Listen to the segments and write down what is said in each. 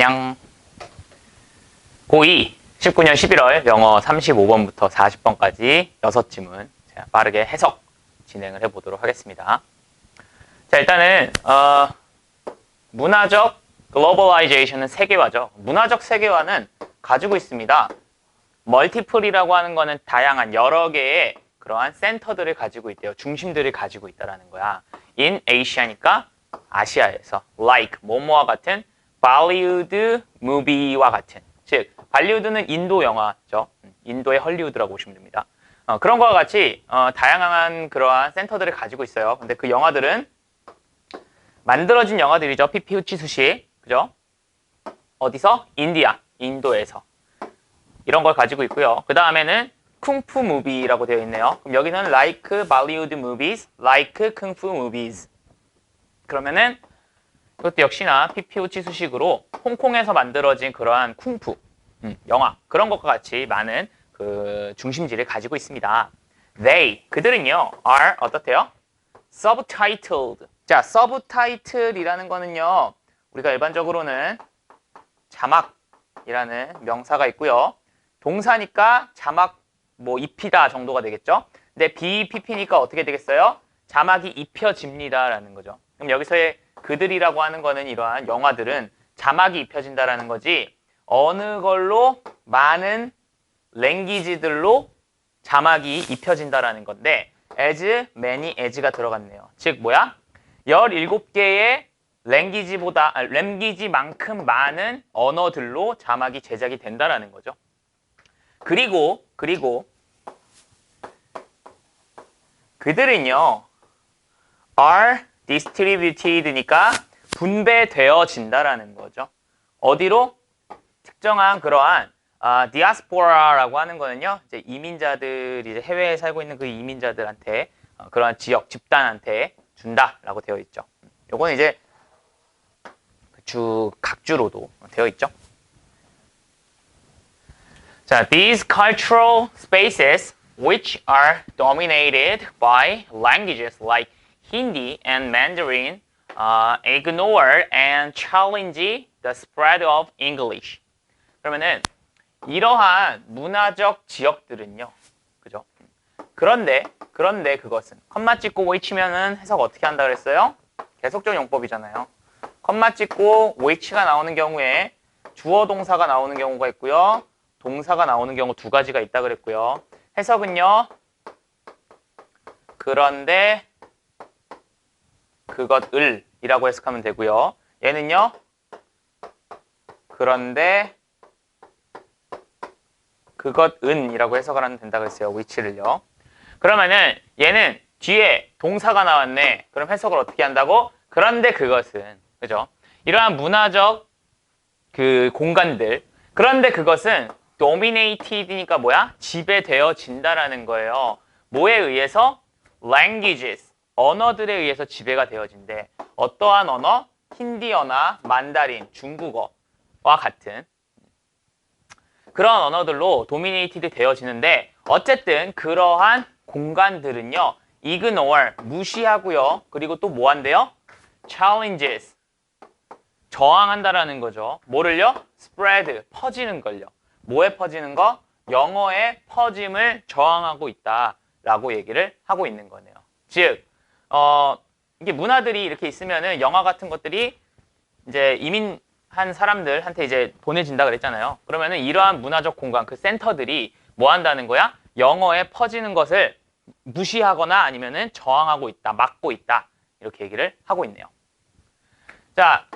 안녕. 고2 19년 11월 영어 35번부터 40번까지 6지문 제가 빠르게 해석 진행을 해보도록 하겠습니다. 자, 일단은 문화적 글로벌라이제이션은 세계화죠. 문화적 세계화는 가지고 있습니다. 멀티플이라고 하는 거는 다양한 여러 개의 그러한 센터들을 가지고 있대요. 중심들을 가지고 있다라는 거야. In Asia니까 아시아에서 like 뭐뭐와 같은 발리우드 무비와 같은, 즉 발리우드는 인도 영화죠. 인도의 헐리우드라고 보시면 됩니다. 그런 거와 같이 다양한 그러한 센터들을 가지고 있어요. 근데 그 영화들은 만들어진 영화들이죠. 피피 후치수시, 그죠? 어디서? 인도에서 이런 걸 가지고 있고요. 그 다음에는 쿵푸 무비라고 되어 있네요. 그럼 여기는 like Bollywood movies, like 쿵푸 movies. 그러면은 이것도 역시나 피피우치 수식으로 홍콩에서 만들어진 그러한 쿵푸 영화, 그런 것과 같이 많은 그 중심지를 가지고 있습니다. They, 그들은요, are 어떻대요? Subtitled. 자, subtitle이라는 거는요, 우리가 일반적으로는 자막이라는 명사가 있고요. 동사니까 자막 뭐 입히다 정도가 되겠죠. 근데 BPP니까 어떻게 되겠어요? 자막이 입혀집니다라는 거죠. 그럼 여기서의 그들이라고 하는 거는 이러한 영화들은 자막이 입혀진다라는 거지, 어느 걸로 많은 랭귀지들로 자막이 입혀진다라는 건데, as many as가 들어갔네요. 즉 뭐야? 17개의 랭귀지만큼 많은 언어들로 자막이 제작이 된다라는 거죠. 그리고 그들은요, are distributed니까 분배되어진다라는 거죠. 어디로? 특정한 그러한 디아스포라라고 하는 거는요, 이제 이민자들이 이제 해외에 살고 있는 그 이민자들한테 그러한 지역 집단한테 준다라고 되어 있죠. 요건 이제 각주로도 되어 있죠. 자, these cultural spaces which are dominated by languages like Hindi and Mandarin ignore and challenge the spread of English. 그러면은 이러한 문화적 지역들은요, 그죠? 그런데 그것은 컴마 찍고 which면은 해석 어떻게 한다 그랬어요? 계속적 용법이잖아요. 컴마 찍고 which가 나오는 경우에 주어 동사가 나오는 경우가 있고요, 동사가 나오는 경우 두 가지가 있다 그랬고요. 해석은요, 그런데 그것을 이라고 해석하면 되고요. 얘는요, 그런데 그것은 이라고 해석을 하면 된다고 했어요. which를요. 그러면은 얘는 뒤에 동사가 나왔네. 그럼 해석을 어떻게 한다고? 그런데 그것은, 그죠? 이러한 문화적 그 공간들, 그런데 그것은 dominated니까 뭐야? 지배되어진다라는 거예요. 뭐에 의해서? languages, 언어들에 의해서 지배가 되어진대. 어떠한 언어? 힌디어나 만다린, 중국어와 같은 그런 언어들로 dominated 되어지는데, 어쨌든 그러한 공간들은요, ignore, 무시하고요. 그리고 또 뭐 한대요? challenges, 저항한다라는 거죠. 뭐를요? spread, 퍼지는 걸요. 뭐에 퍼지는 거? 영어의 퍼짐을 저항하고 있다라고 얘기를 하고 있는 거네요. 즉, 이게 문화들이 이렇게 있으면은 영화 같은 것들이 이제 이민한 사람들한테 이제 보내진다 그랬잖아요. 그러면은 이러한 문화적 공간, 그 센터들이 뭐 한다는 거야? 영어에 퍼지는 것을 무시하거나 아니면은 저항하고 있다, 막고 있다, 이렇게 얘기를 하고 있네요. 자,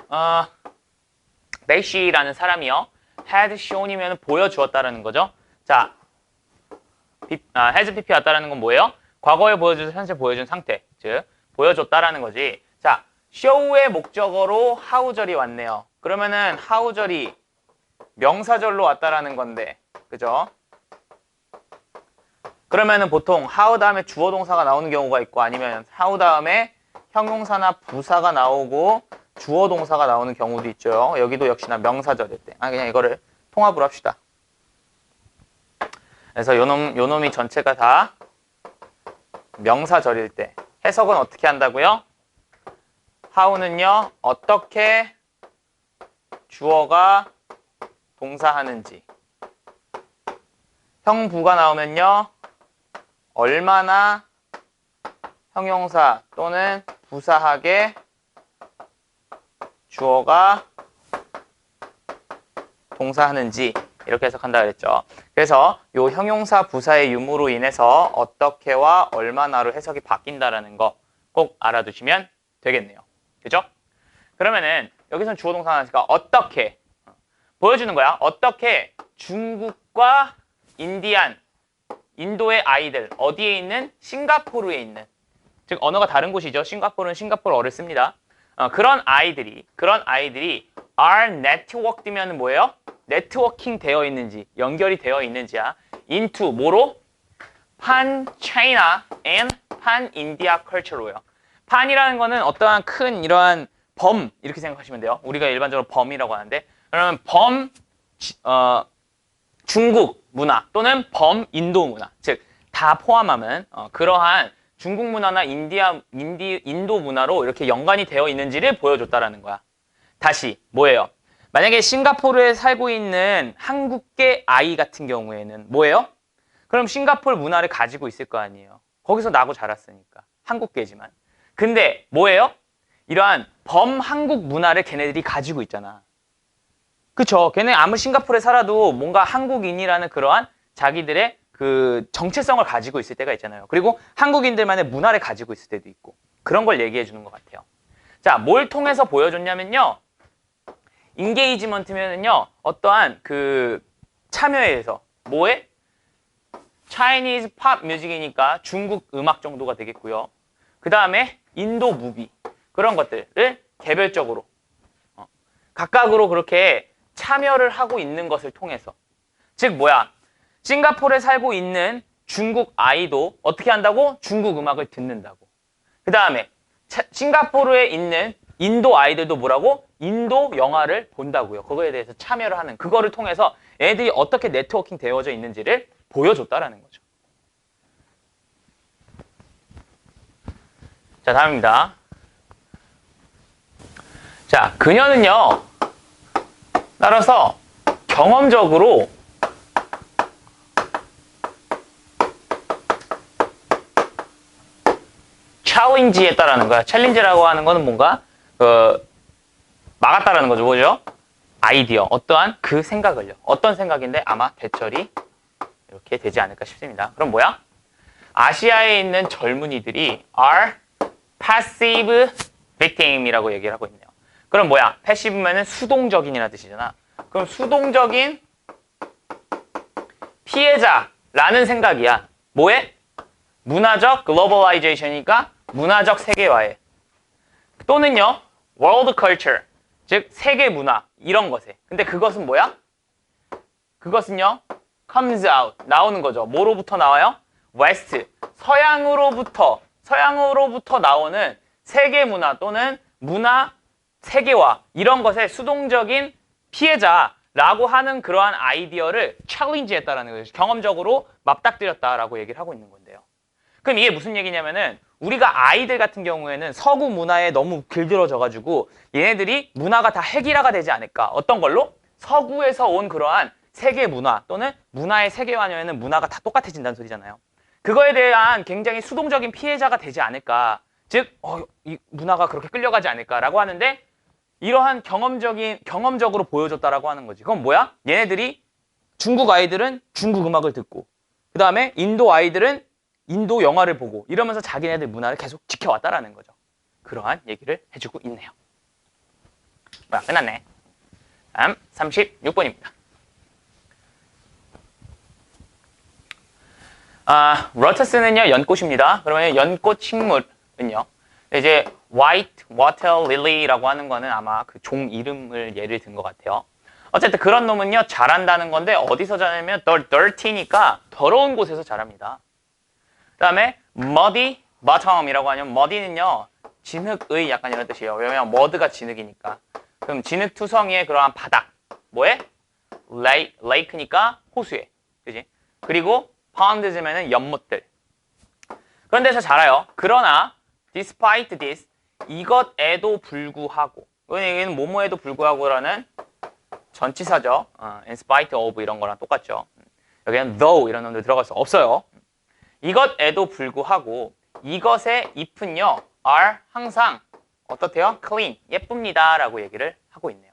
메시라는 사람이요, had shown이면 보여주었다라는 거죠. 자, has pp 왔다라는 건 뭐예요? 과거에 보여줘서 현재 보여준 상태, 즉 보여줬다라는 거지. 자, show의 목적어로 how절이 왔네요. 그러면은 how절이 명사절로 왔다라는 건데, 그죠? 그러면은 보통 how 다음에 주어 동사가 나오는 경우가 있고, 아니면 how 다음에 형용사나 부사가 나오고 주어 동사가 나오는 경우도 있죠. 여기도 역시나 명사절일 때. 그냥 이거를 통합으로 합시다. 그래서 요놈이 전체가 다 명사절일 때 해석은 어떻게 한다고요? how는요, 어떻게 주어가 동사하는지. 형부가 나오면요. 얼마나 형용사 또는 부사하게 주어가 동사하는지 이렇게 해석한다 그랬죠. 그래서 이 형용사 부사의 유무로 인해서 어떻게와 얼마나로 해석이 바뀐다라는 거 꼭 알아두시면 되겠네요. 그죠? 그러면은 여기서는 주어 동사 하나니까 어떻게 보여주는 거야. 어떻게 중국과 인도의 아이들 어디에 있는? 싱가포르에 있는, 즉 언어가 다른 곳이죠. 싱가포르는 싱가포르어를 씁니다. 그런 아이들이 are networked면 뭐예요? 네트워킹 되어 있는지, 연결이 되어 있는지야. into 뭐로? pan China and pan India culture로요. 판이라는 거는 어떠한 큰 이러한 범 이렇게 생각하시면 돼요. 우리가 일반적으로 범이라고 하는데, 그러면 중국 문화 또는 범 인도 문화, 즉 다 포함하면 그러한 중국 문화나 인도 문화로 이렇게 연관이 되어 있는지를 보여줬다라는 거야. 다시 뭐예요? 만약에 싱가포르에 살고 있는 한국계 아이 같은 경우에는 뭐예요? 그럼 싱가포르 문화를 가지고 있을 거 아니에요. 거기서 나고 자랐으니까. 한국계지만. 근데 뭐예요? 이러한 범한국 문화를 걔네들이 가지고 있잖아. 그쵸? 걔네 아무리 싱가포르에 살아도 뭔가 한국인이라는 그러한 자기들의 그 정체성을 가지고 있을 때가 있잖아요. 그리고 한국인들만의 문화를 가지고 있을 때도 있고. 그런 걸 얘기해 주는 것 같아요. 자, 뭘 통해서 보여줬냐면요. 인게이지먼트면은요. 어떠한 그 참여에 의해서 뭐에? Chinese pop music이니까 중국 음악 정도가 되겠고요. 그 다음에 인도 무비 그런 것들을 개별적으로 각각으로 그렇게 참여를 하고 있는 것을 통해서, 즉 뭐야? 싱가포르에 살고 있는 중국 아이도 어떻게 한다고? 중국 음악을 듣는다고. 그 다음에 싱가포르에 있는 인도 아이들도 뭐라고? 인도 영화를 본다고요. 그거에 대해서 참여를 하는, 그거를 통해서 애들이 어떻게 네트워킹 되어져 있는지를 보여줬다라는 거죠. 자, 다음입니다. 자, 그녀는요. 따라서 경험적으로 챌린지했다라는 거야. 챌린지라고 하는 거는 뭔가 막았다라는 거죠. 뭐죠? 아이디어, 어떠한 그 생각을요. 어떤 생각인데 아마 대처리 이렇게 되지 않을까 싶습니다. 그럼 뭐야? 아시아에 있는 젊은이들이 are passive victim이라고 얘기를 하고 있네요. 그럼 뭐야? 패시브면은 수동적인이라는 뜻이잖아. 그럼 수동적인 피해자라는 생각이야. 뭐에? 문화적 글로벌라이제이션이니까 문화적 세계화에, 또는요 world culture, 즉 세계 문화 이런 것에. 근데 그것은 뭐야? 그것은요 comes out, 나오는 거죠. 뭐로부터 나와요? west, 서양으로부터 나오는 세계 문화 또는 문화 세계화 이런 것의 수동적인 피해자라고 하는 그러한 아이디어를 챌린지했다라는 거죠. 경험적으로 맞닥뜨렸다라고 얘기를 하고 있는 건데요. 그럼 이게 무슨 얘기냐면은 우리가 아이들 같은 경우에는 서구 문화에 너무 길들어져가지고 얘네들이 문화가 다 획일화가 되지 않을까. 어떤 걸로? 서구에서 온 그러한 세계 문화 또는 문화의 세계화냐면은 문화가 다 똑같아진다는 소리잖아요. 그거에 대한 굉장히 수동적인 피해자가 되지 않을까. 즉, 이 문화가 그렇게 끌려가지 않을까라고 하는데 이러한 경험적으로 보여줬다라고 하는 거지. 그건 뭐야? 얘네들이 중국 아이들은 중국 음악을 듣고, 그 다음에 인도 아이들은 인도 영화를 보고 이러면서 자기네들 문화를 계속 지켜왔다라는 거죠. 그러한 얘기를 해주고 있네요. 뭐야, 끝났네. 다음 36번입니다. 로터스는요 연꽃입니다. 그러면 연꽃 식물은요 이제 white water lily라고 하는 거는 아마 그 종 이름을 예를 든 것 같아요. 어쨌든 그런 놈은요 자란다는 건데 어디서 자라냐면 dirty니까 더러운 곳에서 자랍니다. 그 다음에 muddy bottom이라고 하면 muddy는요 진흙의 약간 이런 뜻이에요. 왜냐면 mud가 진흙이니까. 그럼 진흙투성이의 그러한 바닥 뭐에? lake니까 호수에, 그지? 그리고 ponds면은 연못들 그런 데서 자라요. 그러나 despite this 이것에도 불구하고, 이건 얘기는 뭐뭐에도 불구하고라는 전치사죠. in spite of 이런 거랑 똑같죠. 여기는 though 이런 놈들 들어갈 수 없어요. 이것에도 불구하고 이것의 if는요, are 항상 어떻대요? clean, 예쁩니다 라고 얘기를 하고 있네요.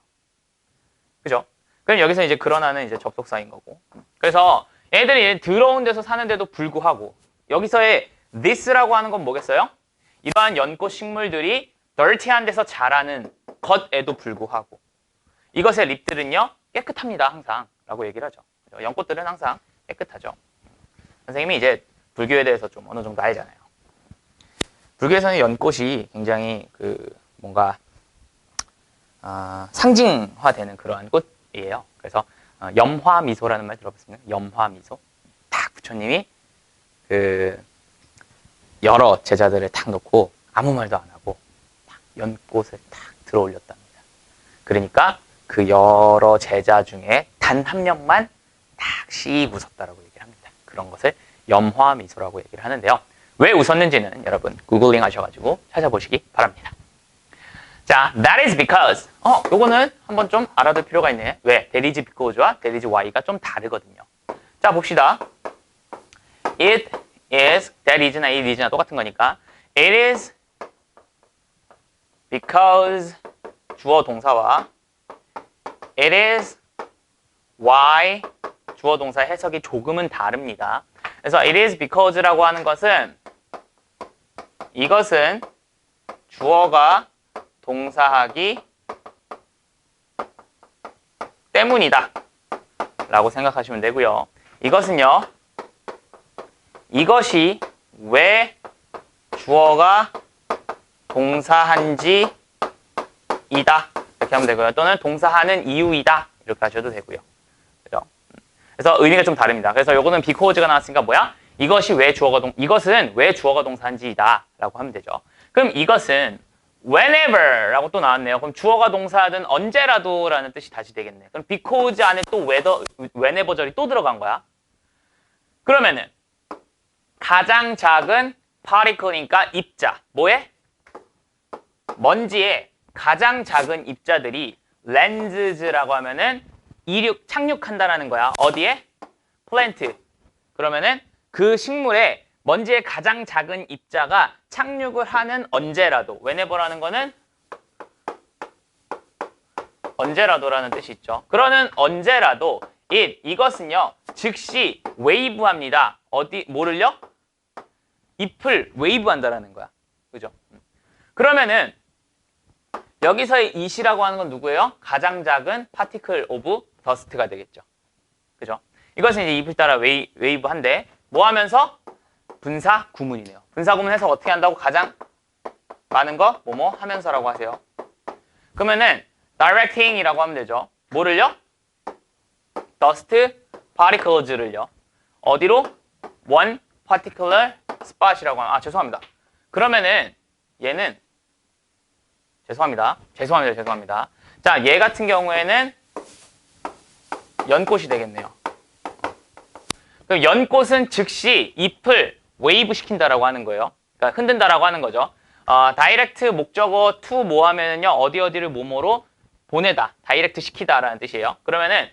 그죠? 그럼 여기서 이제 그러나는 이제 접속사인 거고. 그래서 얘들이 더러운 데서 사는데도 불구하고 여기서의 this라고 하는 건 뭐겠어요? 이러한 연꽃 식물들이 dirty한 데서 자라는 것에도 불구하고 이것의 립들은요 깨끗합니다 항상 라고 얘기를 하죠. 그죠? 연꽃들은 항상 깨끗하죠. 선생님이 이제 불교에 대해서 좀 어느 정도 알잖아요. 불교에서는 연꽃이 굉장히 뭔가 상징화되는 그러한 꽃이에요. 그래서 염화미소라는 말 들어봤습니까? 염화미소. 딱 부처님이 여러 제자들을 탁 놓고 아무 말도 안 하고 딱 연꽃을 탁 들어 올렸답니다. 그러니까 그 여러 제자 중에 단 한 명만 딱 씩 웃었다라고 얘기를 합니다. 그런 것을 염화미소라고 얘기를 하는데요. 왜 웃었는지는 여러분 구글링 하셔가지고 찾아보시기 바랍니다. 자, that is because. 요거는 한번 좀 알아둘 필요가 있네. 왜? That is because와 that is why가 좀 다르거든요. 자, 봅시다. It is, that is나 it is나 똑같은 거니까. It is because 주어 동사와 it is why 주어 동사 해석이 조금은 다릅니다. 그래서 it is because라고 하는 것은 이것은 주어가 동사하기 때문이다 라고 생각하시면 되고요. 이것은요, 이것이 왜 주어가 동사한지이다 이렇게 하면 되고요. 또는 동사하는 이유이다 이렇게 하셔도 되고요. 그죠? 그래서 의미가 좀 다릅니다. 그래서 요거는 because가 나왔으니까 뭐야? 이것은 왜 주어가 동사한지이다 라고 하면 되죠. 그럼 이것은 whenever 라고 또 나왔네요. 그럼 주어가 동사하든 언제라도 라는 뜻이 다시 되겠네. 그럼 because 안에 또 whenever 절이 또 들어간 거야. 그러면은 가장 작은 particle니까 입자. 뭐에? 먼지에 가장 작은 입자들이 lands라고 하면은 착륙한다라는 거야. 어디에? plant. 그러면은 그 식물에 먼지의 가장 작은 입자가 착륙을 하는 언제라도, whenever라는 거는 언제라도라는 뜻이 있죠. 그러는 언제라도 이것은요 즉시 웨이브합니다. 뭐를요? 잎을 웨이브한다라는 거야. 그죠? 그러면은 여기서의 it이라고 하는 건 누구예요? 가장 작은 particle of dust가 되겠죠. 그죠? 이것은 이제 잎을 따라 웨이브한데 뭐 하면서? 분사 구문이네요. 분사 구문 해석 어떻게 한다고? 가장 많은 거 뭐뭐 하면서라고 하세요. 그러면은 directing이라고 하면 되죠. 뭐를요? dust particles를요. 어디로? one particular spot이라고 하면 죄송합니다. 그러면은 얘는 죄송합니다. 자, 얘 같은 경우에는 연꽃이 되겠네요. 그럼 연꽃은 즉시 잎을 웨이브 시킨다라고 하는 거예요. 그러니까 흔든다라고 하는 거죠. 다이렉트 목적어 to 뭐 하면은요, 어디를 뭐뭐로 보내다, 다이렉트 시키다라는 뜻이에요. 그러면은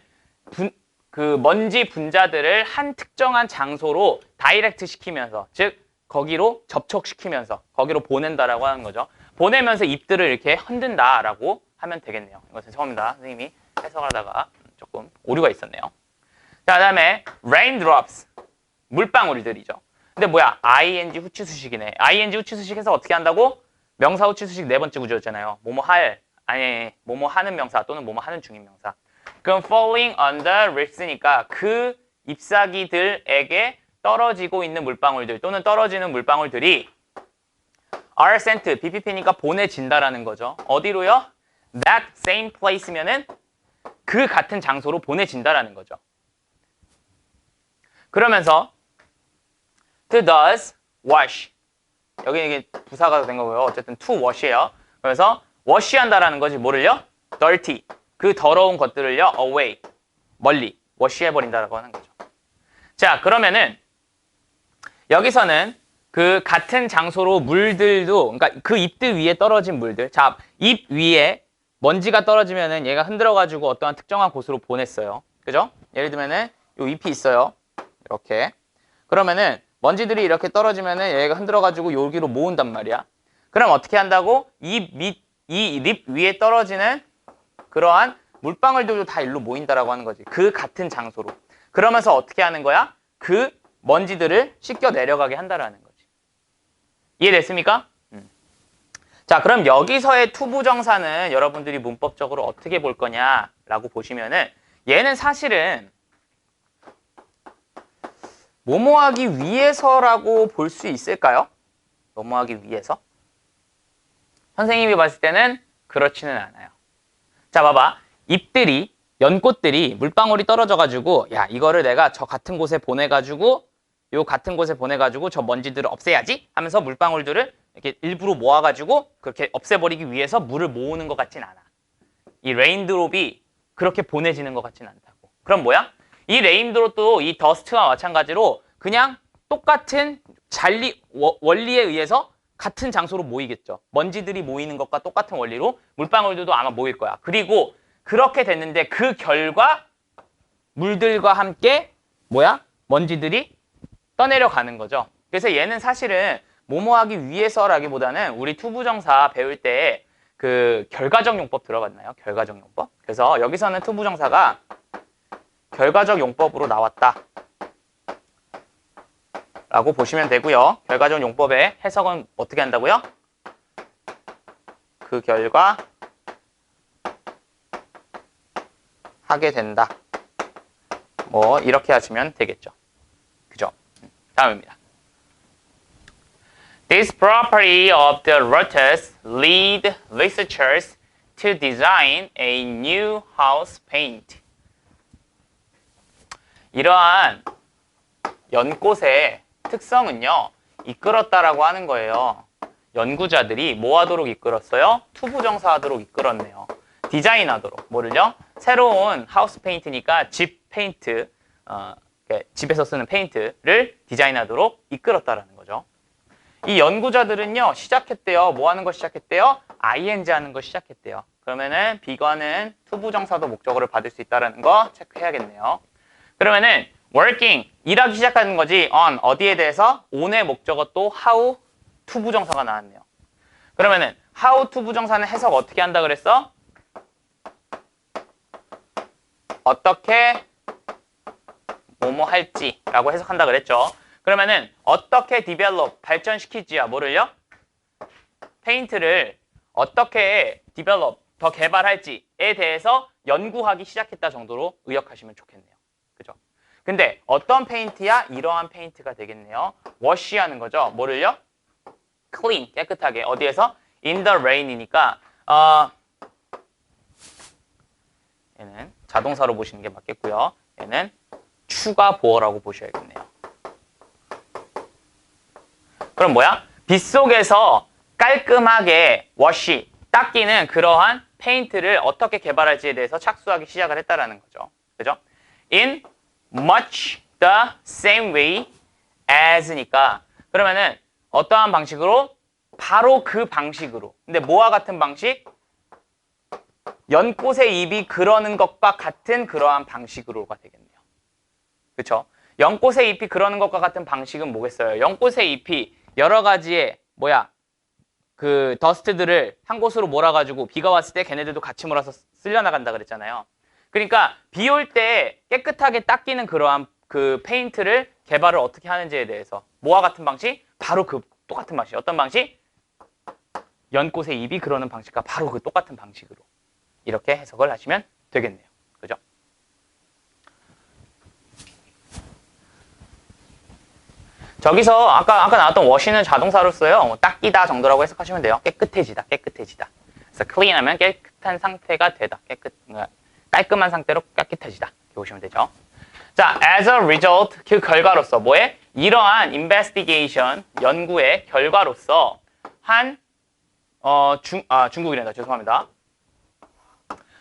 그 먼지 분자들을 한 특정한 장소로 다이렉트 시키면서, 즉 거기로 접촉시키면서 거기로 보낸다라고 하는 거죠. 보내면서 잎들을 이렇게 흔든다라고 하면 되겠네요. 이것은 처음입니다. 선생님이 해석하다가 조금 오류가 있었네요. 자, 그다음에 raindrops, 물방울들이죠. 근데 뭐야? ing 후치수식이네. ing 후치수식 해서 어떻게 한다고? 명사 후치수식 네 번째 구조였잖아요. 뭐뭐 하는 명사 또는 뭐뭐 하는 중인 명사. 그럼 falling on the leafs니까 그 잎사귀들에게 떨어지고 있는 물방울들 또는 떨어지는 물방울들이 are sent, BPP니까 보내진다라는 거죠. 어디로요? that same place면은 그 같은 장소로 보내진다라는 거죠. 그러면서 to does wash, 여기 이게 부사가 된 거고요. 어쨌든 to wash예요. 그래서 wash 한다라는 거지. 뭐를요? dirty, 그 더러운 것들을요 away, 멀리 wash 해버린다라고 하는 거죠. 자, 그러면은 여기서는 그 같은 장소로 물들도, 그러니까 그 잎들 위에 떨어진 물들, 자, 잎 위에 먼지가 떨어지면은 얘가 흔들어가지고 어떠한 특정한 곳으로 보냈어요. 그죠? 예를 들면은 요 잎이 있어요. 이렇게. 그러면은 먼지들이 이렇게 떨어지면은 얘가 흔들어가지고 여기로 모은단 말이야. 그럼 어떻게 한다고? 이 립 위에 떨어지는 그러한 물방울들도 다 일로 모인다라고 하는 거지. 그 같은 장소로. 그러면서 어떻게 하는 거야? 그 먼지들을 씻겨 내려가게 한다라는 거지. 이해됐습니까? 자, 그럼 여기서의 투부정사는 여러분들이 문법적으로 어떻게 볼 거냐라고 보시면은 얘는 사실은 뭐뭐하기 위해서라고 볼 수 있을까요? 뭐뭐하기 위해서? 선생님이 봤을 때는 그렇지는 않아요. 자, 봐봐. 잎들이, 연꽃들이 물방울이 떨어져가지고 야, 이거를 내가 저 같은 곳에 보내가지고 요 같은 곳에 보내가지고 저 먼지들을 없애야지 하면서 물방울들을 이렇게 일부러 모아가지고 그렇게 없애버리기 위해서 물을 모으는 것 같진 않아. 이 레인드롭이 그렇게 보내지는 것 같진 않다고. 그럼 뭐야? 이 레인드롭도 이 더스트와 마찬가지로 그냥 똑같은 원리에 의해서 같은 장소로 모이겠죠. 먼지들이 모이는 것과 똑같은 원리로 물방울들도 아마 모일 거야. 그리고 그렇게 됐는데 그 결과 물들과 함께 뭐야? 먼지들이 떠내려가는 거죠. 그래서 얘는 사실은 뭐뭐하기 위해서라기보다는 우리 투부정사 배울 때 그 결과적 용법 들어봤나요? 결과적 용법. 그래서 여기서는 투부정사가 결과적 용법으로 나왔다 라고 보시면 되고요. 결과적 용법의 해석은 어떻게 한다고요? 그 결과 하게 된다. 뭐 이렇게 하시면 되겠죠. 그죠? 다음입니다. This property of the lotus lead researchers to design a new house paint. 이러한 연꽃의 특성은요, 이끌었다라고 하는 거예요. 연구자들이 뭐 하도록 이끌었어요? 투부정사하도록 이끌었네요. 디자인하도록. 뭐를요? 새로운 하우스 페인트니까 집 페인트, 집에서 쓰는 페인트를 디자인하도록 이끌었다라는 거죠. 이 연구자들은요, 시작했대요. 뭐 하는 거 시작했대요? ing 하는 거 시작했대요. 그러면은 비관은 투부정사도 목적어를 받을 수 있다는 거 체크해야겠네요. 그러면은 working, 일하기 시작하는 거지. on, 어디에 대해서? on의 목적어 또 how, 투부정사가 나왔네요. 그러면은 how 투부정사는 해석 어떻게 한다 그랬어? 어떻게 뭐뭐 할지라고 해석한다 그랬죠. 그러면은 어떻게 develop, 발전시키지야 뭐를요? 페인트를 어떻게 develop, 더 개발할지에 대해서 연구하기 시작했다 정도로 의역하시면 좋겠네요. 그죠? 근데 어떤 페인트야? 이러한 페인트가 되겠네요. wash하는 거죠. 뭐를요? clean, 깨끗하게. 어디에서? in the rain이니까 얘는 자동사로 보시는 게 맞겠고요. 얘는 추가 보어라고 보셔야겠네요. 그럼 뭐야? 빗속에서 깔끔하게 wash, 닦이는 그러한 페인트를 어떻게 개발할지에 대해서 착수하기 시작을 했다라는 거죠. 그죠? In much the same way as니까 그러면은 어떠한 방식으로? 바로 그 방식으로. 근데 뭐와 같은 방식? 연꽃의 잎이 그러는 것과 같은 그러한 방식으로가 되겠네요. 그렇죠? 연꽃의 잎이 그러는 것과 같은 방식은 뭐겠어요? 연꽃의 잎이 여러 가지의 그 더스트들을 한 곳으로 몰아가지고 비가 왔을 때 걔네들도 같이 몰아서 쓸려나간다 그랬잖아요. 그러니까 비 올 때 깨끗하게 닦이는 그러한 그 페인트를 개발을 어떻게 하는지에 대해서 뭐와 같은 방식? 바로 그 똑같은 방식. 어떤 방식? 연꽃의 잎이 그러는 방식과 바로 그 똑같은 방식으로 이렇게 해석을 하시면 되겠네요. 그죠? 저기서 아까 나왔던 wash는 자동사로 써요. 닦이다 정도라고 해석하시면 돼요. 깨끗해지다, 깨끗해지다. 그래서 clean하면 깨끗한 상태가 되다. 깔끔한 상태로 깨끗해지다. 이렇게 보시면 되죠. 자, as a result, 그 결과로서 뭐에? 이러한 investigation, 연구의 결과로서 중국이란다. 죄송합니다.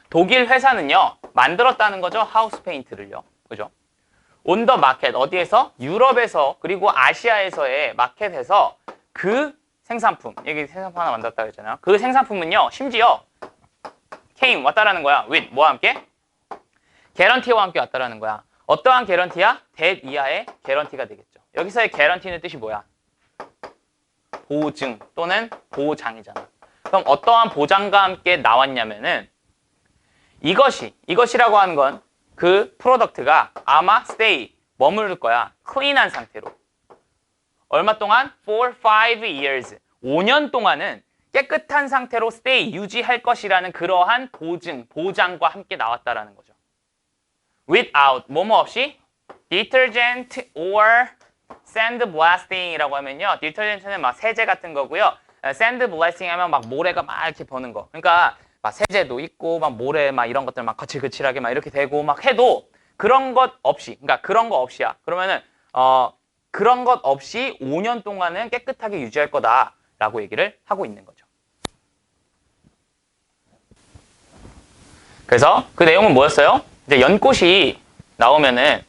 독일 회사는요, 만들었다는 거죠. 하우스 페인트를요. 그죠? on the market, 어디에서? 유럽에서, 그리고 아시아에서의 마켓에서 그 생산품, 여기 생산품 하나 만들었다고 했잖아요. 그 생산품은요, 심지어 came 왔다라는 거야. with 뭐와 함께? guarantee와 함께 왔다라는 거야. 어떠한 guarantee야? that 이하의 guarantee가 되겠죠. 여기서의 guarantee는 뜻이 뭐야? 보증 또는 보장이잖아. 그럼 어떠한 보장과 함께 나왔냐면은 이것이라고 하는 건 그 프로덕트가 아마 stay 머무를 거야. clean한 상태로. 얼마 동안? For 5 years. 5년 동안은 깨끗한 상태로 stay 유지할 것이라는 그러한 보장과 함께 나왔다라는 거죠. Without 뭐뭐 없이 detergent or sandblasting이라고 하면요. detergent는 막 세제 같은 거고요. sandblasting 하면 막 모래가 막 이렇게 버는 거. 그러니까 막 세제도 있고 막 모래 막 이런 것들 막 거칠거칠하게 막 이렇게 되고 막 해도 그런 것 없이, 그러니까 그런 거 없이야. 그러면은 그런 것 없이 5년 동안은 깨끗하게 유지할 거다라고 얘기를 하고 있는 거죠. 그래서 그 내용은 뭐였어요? 이제 연꽃이 나오면은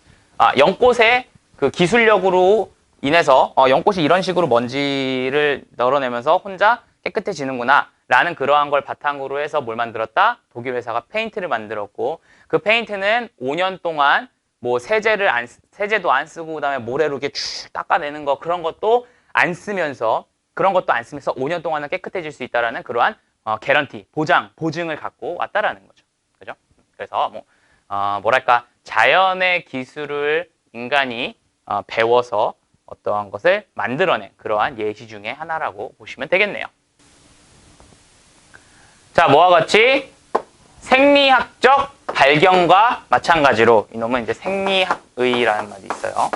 연꽃의 그 기술력으로 인해서 연꽃이 이런 식으로 먼지를 널어내면서 혼자 깨끗해지는구나 라는 그러한 걸 바탕으로 해서 뭘 만들었다? 독일 회사가 페인트를 만들었고 그 페인트는 5년 동안 뭐 세제도 안 쓰고 그다음에 모래로 이렇게 쭉 닦아내는 거 그런 것도 안 쓰면서 5년 동안은 깨끗해질 수 있다라는 그러한 개런티, 보증을 갖고 왔다라는 거죠. 그죠? 그래서 뭐랄까 자연의 기술을 인간이 배워서 어떠한 것을 만들어낸 그러한 예시 중에 하나라고 보시면 되겠네요. 자, 뭐와 같이 생리학적 발견과 마찬가지로 이놈은 이제 생리학의라는 말이 있어요.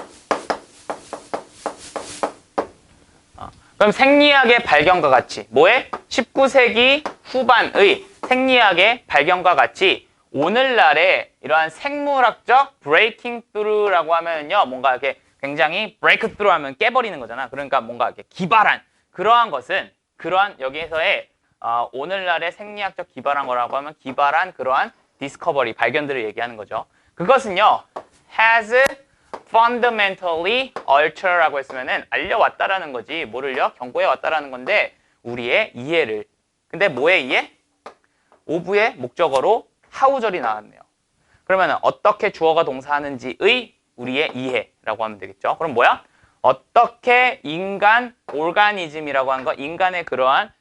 그럼 생리학의 발견과 같이 뭐에? 19세기 후반의 생리학의 발견과 같이 오늘날의 이러한 생물학적 브레이킹 스루라고 하면요. 뭔가 이렇게 굉장히 브레이크 스루 하면 깨버리는 거잖아. 그러니까 뭔가 이렇게 기발한 그러한 것은 그러한 여기에서의 오늘날의 생리학적 기발한 거라고 하면 기발한 그러한 디스커버리, 발견들을 얘기하는 거죠. 그것은요. has fundamentally altered라고 했으면은 알려왔다라는 거지. 뭐를요? 경고해왔다라는 건데 우리의 이해를. 근데 뭐의 이해? 오브의 목적어로 how절이 나왔네요. 그러면은 어떻게 주어가 동사하는지의 우리의 이해라고 하면 되겠죠. 그럼 뭐야? 어떻게 인간 오르가니즘이라고 하는 거, 인간의 그러한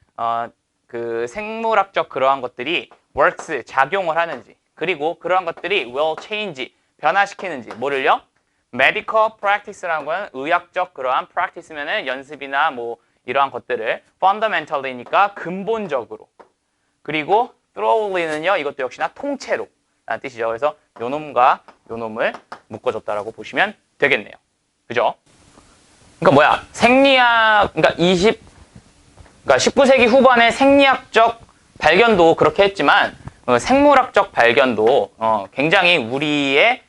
그 생물학적 그러한 것들이 works, 작용을 하는지 그리고 그러한 것들이 will change, 변화시키는지 뭐를요? medical practice라는 건 의학적 그러한 practice면은 연습이나 뭐 이러한 것들을 fundamentally니까 근본적으로 그리고 thoroughly는요 이것도 역시나 통째로 라는 뜻이죠. 그래서 요 놈과 요 놈을 묶어줬다라고 보시면 되겠네요. 그죠? 그러니까 뭐야? 생리학, 그러니까 19세기 후반의 생리학적 발견도 그렇게 했지만 생물학적 발견도 굉장히 우리의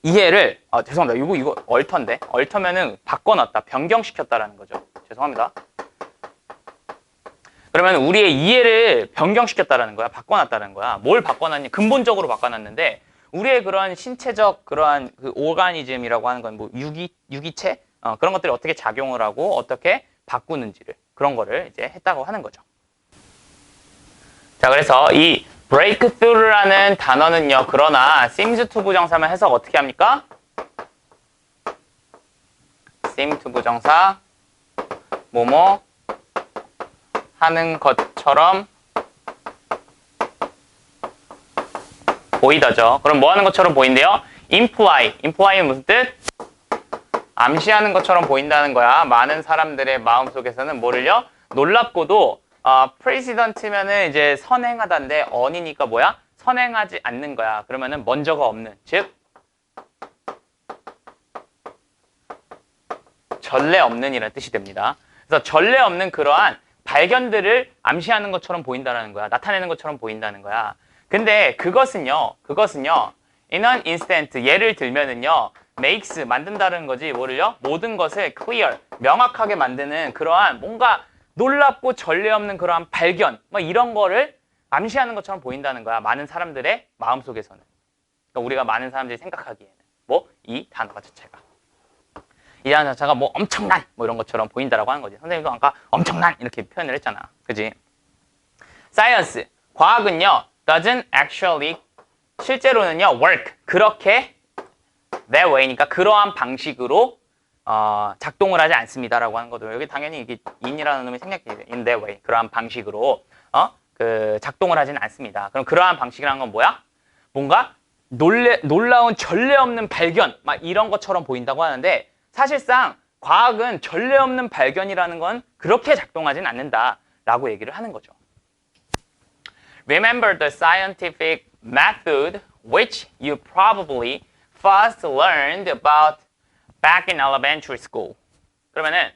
이해를 죄송합니다. 이거 얼터인데 얼터면은 바꿔놨다, 변경시켰다라는 거죠. 죄송합니다. 그러면 우리의 이해를 변경시켰다라는 거야, 바꿔놨다는 거야. 뭘 바꿔놨니? 근본적으로 바꿔놨는데 우리의 그러한 신체적 그러한 그 오르가니즘이라고 하는 건 뭐 유기체 그런 것들이 어떻게 작용을 하고 어떻게 바꾸는지를 그런 거를 이제 했다고 하는 거죠. 자, 그래서 이 breakthrough라는 단어는요. 그러나 seems to 부정사만 해석 어떻게 합니까? seem to 부정사 뭐뭐 하는 것처럼 보이다죠. 그럼 뭐 하는 것처럼 보인대요? imply는 무슨 뜻? 암시하는 것처럼 보인다는 거야. 많은 사람들의 마음속에서는 뭐를요? 놀랍고도 precedent면은 이제 선행하다인데 on이니까 뭐야? 선행하지 않는 거야. 그러면은 먼저가 없는, 즉 전례 없는 이라는 뜻이 됩니다. 그래서 전례 없는 그러한 발견들을 암시하는 것처럼 보인다는 거야. 나타내는 것처럼 보인다는 거야. 근데 그것은요 in an instant, 예를 들면은요 makes, 만든다는 거지. 뭐를요? 모든 것을 clear, 명확하게 만드는 그러한 뭔가 놀랍고 전례 없는 그러한 발견, 뭐 이런 거를 암시하는 것처럼 보인다는 거야. 많은 사람들의 마음속에서는. 그러니까 우리가 많은 사람들이 생각하기에는 뭐 이 단어 자체가. 이 단어 자체가 뭐 엄청난 뭐 이런 것처럼 보인다라고 하는 거지. 선생님도 아까 엄청난 이렇게 표현을 했잖아. 그지? science, 과학은요, doesn't actually, 실제로는요, work, 그렇게 that way니까 그러한 방식으로 작동을 하지 않습니다라고 하는 거죠. 여기 당연히 이게 in이라는 놈이 생략이 돼요. in that way, 그러한 방식으로 작동을 하지는 않습니다. 그럼 그러한 방식이라는 건 뭐야? 뭔가 놀라운 전례 없는 발견, 막 이런 것처럼 보인다고 하는데 사실상 과학은 전례 없는 발견이라는 건 그렇게 작동하진 않는다라고 얘기를 하는 거죠. Remember the scientific method which you probably first learned about back in elementary school. 그러면은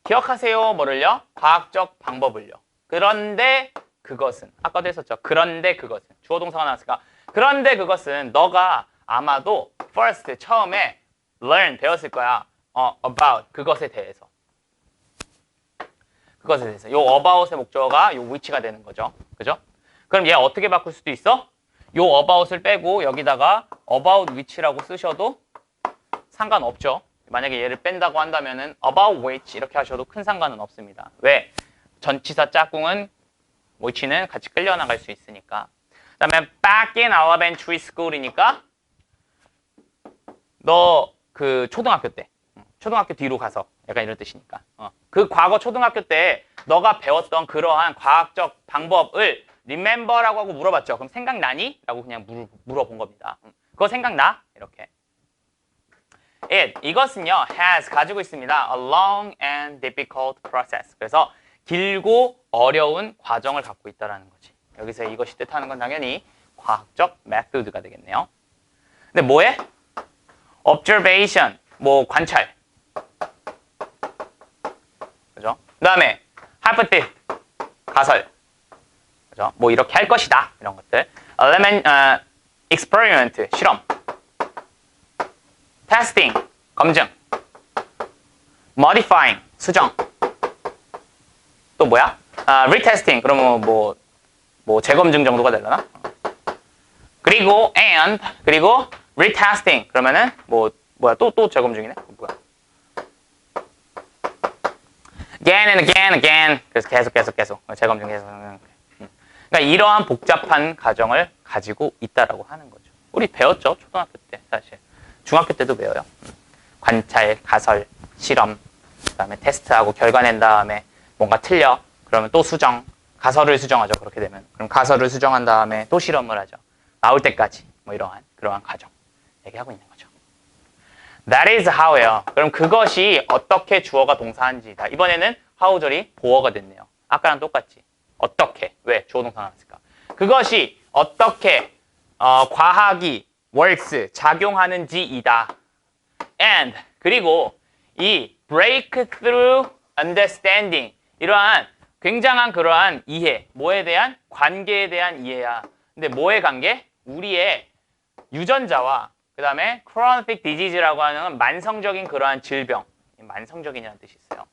기억하세요 뭐를요? 과학적 방법을요. 그런데 그것은 아까도 했었죠. 그런데 그것은 주어 동사가 나왔으니까 그런데 그것은 너가 아마도 first 처음에 learn 배웠을 거야. about 그것에 대해서. 그것에 대해서. 요 about의 목적어가 요 which가 되는 거죠. 그죠? 그럼 얘 어떻게 바꿀 수도 있어? 요 about을 빼고 여기다가 about which라고 쓰셔도 상관없죠. 만약에 얘를 뺀다고 한다면은 about which 이렇게 하셔도 큰 상관은 없습니다. 왜? 전치사 짝꿍은 which는 같이 끌려나갈 수 있으니까. 그 다음에 back in elementary school이니까 너 그 초등학교 때 초등학교 뒤로 가서 약간 이런 뜻이니까 그 과거 초등학교 때 너가 배웠던 그러한 과학적 방법을 remember라고 하고 물어봤죠. 그럼 생각나니? 라고 그냥 물어본 겁니다. 그거 생각나? 이렇게. 이것은요 has 가지고 있습니다. a long and difficult process. 그래서 길고 어려운 과정을 갖고 있다는 거지. 여기서 이것이 뜻하는 건 당연히 과학적 method가 되겠네요. 근데 뭐해? observation, 뭐 관찰. 그죠? 그 다음에 hypothesis, 가설. 그죠? 뭐 이렇게 할 것이다. 이런 것들. experiment, 실험. testing, 검증. modifying, 수정. 또 뭐야? retesting, 그러면 뭐 재검증 정도가 되려나? 그리고 그리고 retesting, 그러면은 뭐야 또 재검증이네? 뭐야? again and again. 그래서 계속 재검증 계속. 그러니까 이러한 복잡한 과정을 가지고 있다라고 하는 거죠. 우리 배웠죠 초등학교 때 사실. 중학교 때도 배워요. 관찰, 가설, 실험, 그다음에 테스트하고 결과 낸 다음에 뭔가 틀려. 그러면 또 수정, 가설을 수정하죠. 그렇게 되면. 그럼 가설을 수정한 다음에 또 실험을 하죠. 나올 때까지 뭐 그러한 과정 얘기하고 있는 거죠. That is how예요. 그럼 그것이 어떻게 주어가 동사한지다. 이번에는 how절이 보어가 됐네요. 아까랑 똑같지. 어떻게? 왜? 주어 동사 나왔을까? 그것이 어떻게 과학이 works 작용하는지이다. And 그리고 이 breakthrough understanding 이러한 굉장한 그러한 이해, 뭐에 대한? 관계에 대한 이해야. 근데 뭐의 관계? 우리의 유전자와 그 다음에 chronic disease라고 하는 만성적인 그러한 질병. 만성적인이라는 뜻이 있어요.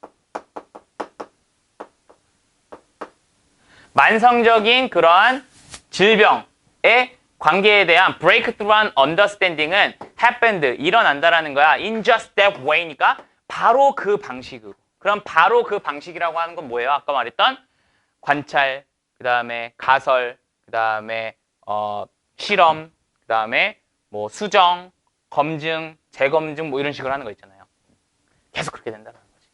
만성적인 그러한 질병의 관계에 대한 breakthrough understanding은 happened, 일어난다라는 거야. in just that way니까 바로 그 방식으로. 그럼 바로 그 방식이라고 하는 건 뭐예요? 아까 말했던 관찰, 그 다음에 가설, 그 다음에 실험, 그 다음에 뭐 수정, 검증, 재검증 뭐 이런 식으로 하는 거 있잖아요. 계속 그렇게 된다는 거지.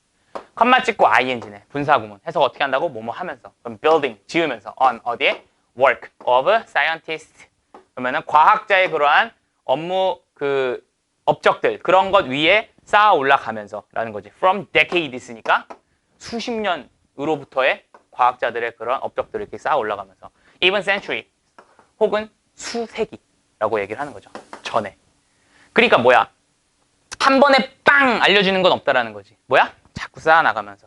컴마 찍고 ing네. 분사구문. 해석 어떻게 한다고? 뭐뭐 하면서. 그럼 building, 지으면서. on, 어디에? work of scientist. 그러면은 과학자의 그러한 업무 그 업적들 그런 것 위에 쌓아 올라가면서 라는 거지. from decades니까 수십 년으로부터의 과학자들의 그런 업적들을 이렇게 쌓아 올라가면서 even century 혹은 수세기라고 얘기를 하는 거죠. 전에. 그러니까 뭐야? 한 번에 빵 알려주는 건 없다라는 거지. 뭐야? 자꾸 쌓아나가면서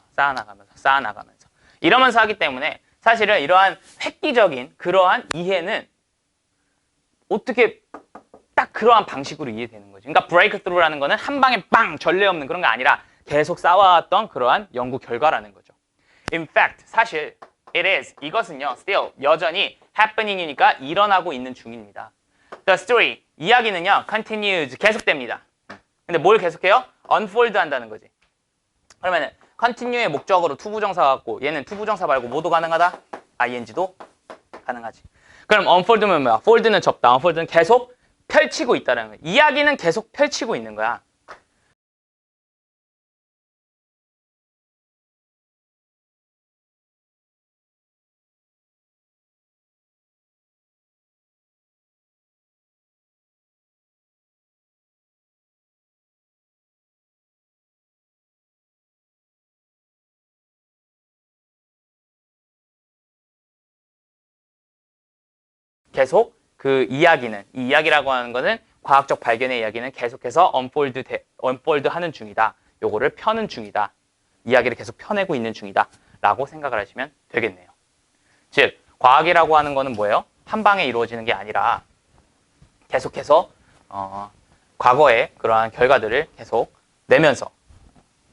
이러면서 하기 때문에 사실은 이러한 획기적인 그러한 이해는 어떻게 딱 그러한 방식으로 이해되는 거지. 그러니까 breakthrough라는 거는 한 방에 빵 전례 없는 그런 게 아니라 계속 쌓아왔던 그러한 연구 결과라는 거죠. In fact, 사실 it is, 이것은요, still, 여전히 happening이니까 일어나고 있는 중입니다. The story, 이야기는요, continues, 계속됩니다. 근데 뭘 계속해요? unfold 한다는 거지. 그러면은 continue의 목적으로 투부정사 갖고 얘는 투부정사 말고 뭐도 가능하다? ing도 가능하지. 그럼 unfold면 뭐야? fold는 접다. unfold는 계속 펼치고 있다는 거야. 이야기는 계속 펼치고 있는 거야. 계속 그 이야기는, 이 이야기라고 하는 거는 과학적 발견의 이야기는 계속해서 unfold 하는 중이다. 요거를 펴는 중이다. 이야기를 계속 펴내고 있는 중이다. 라고 생각을 하시면 되겠네요. 즉, 과학이라고 하는 거는 뭐예요? 한 방에 이루어지는 게 아니라 계속해서 과거의 그러한 결과들을 계속 내면서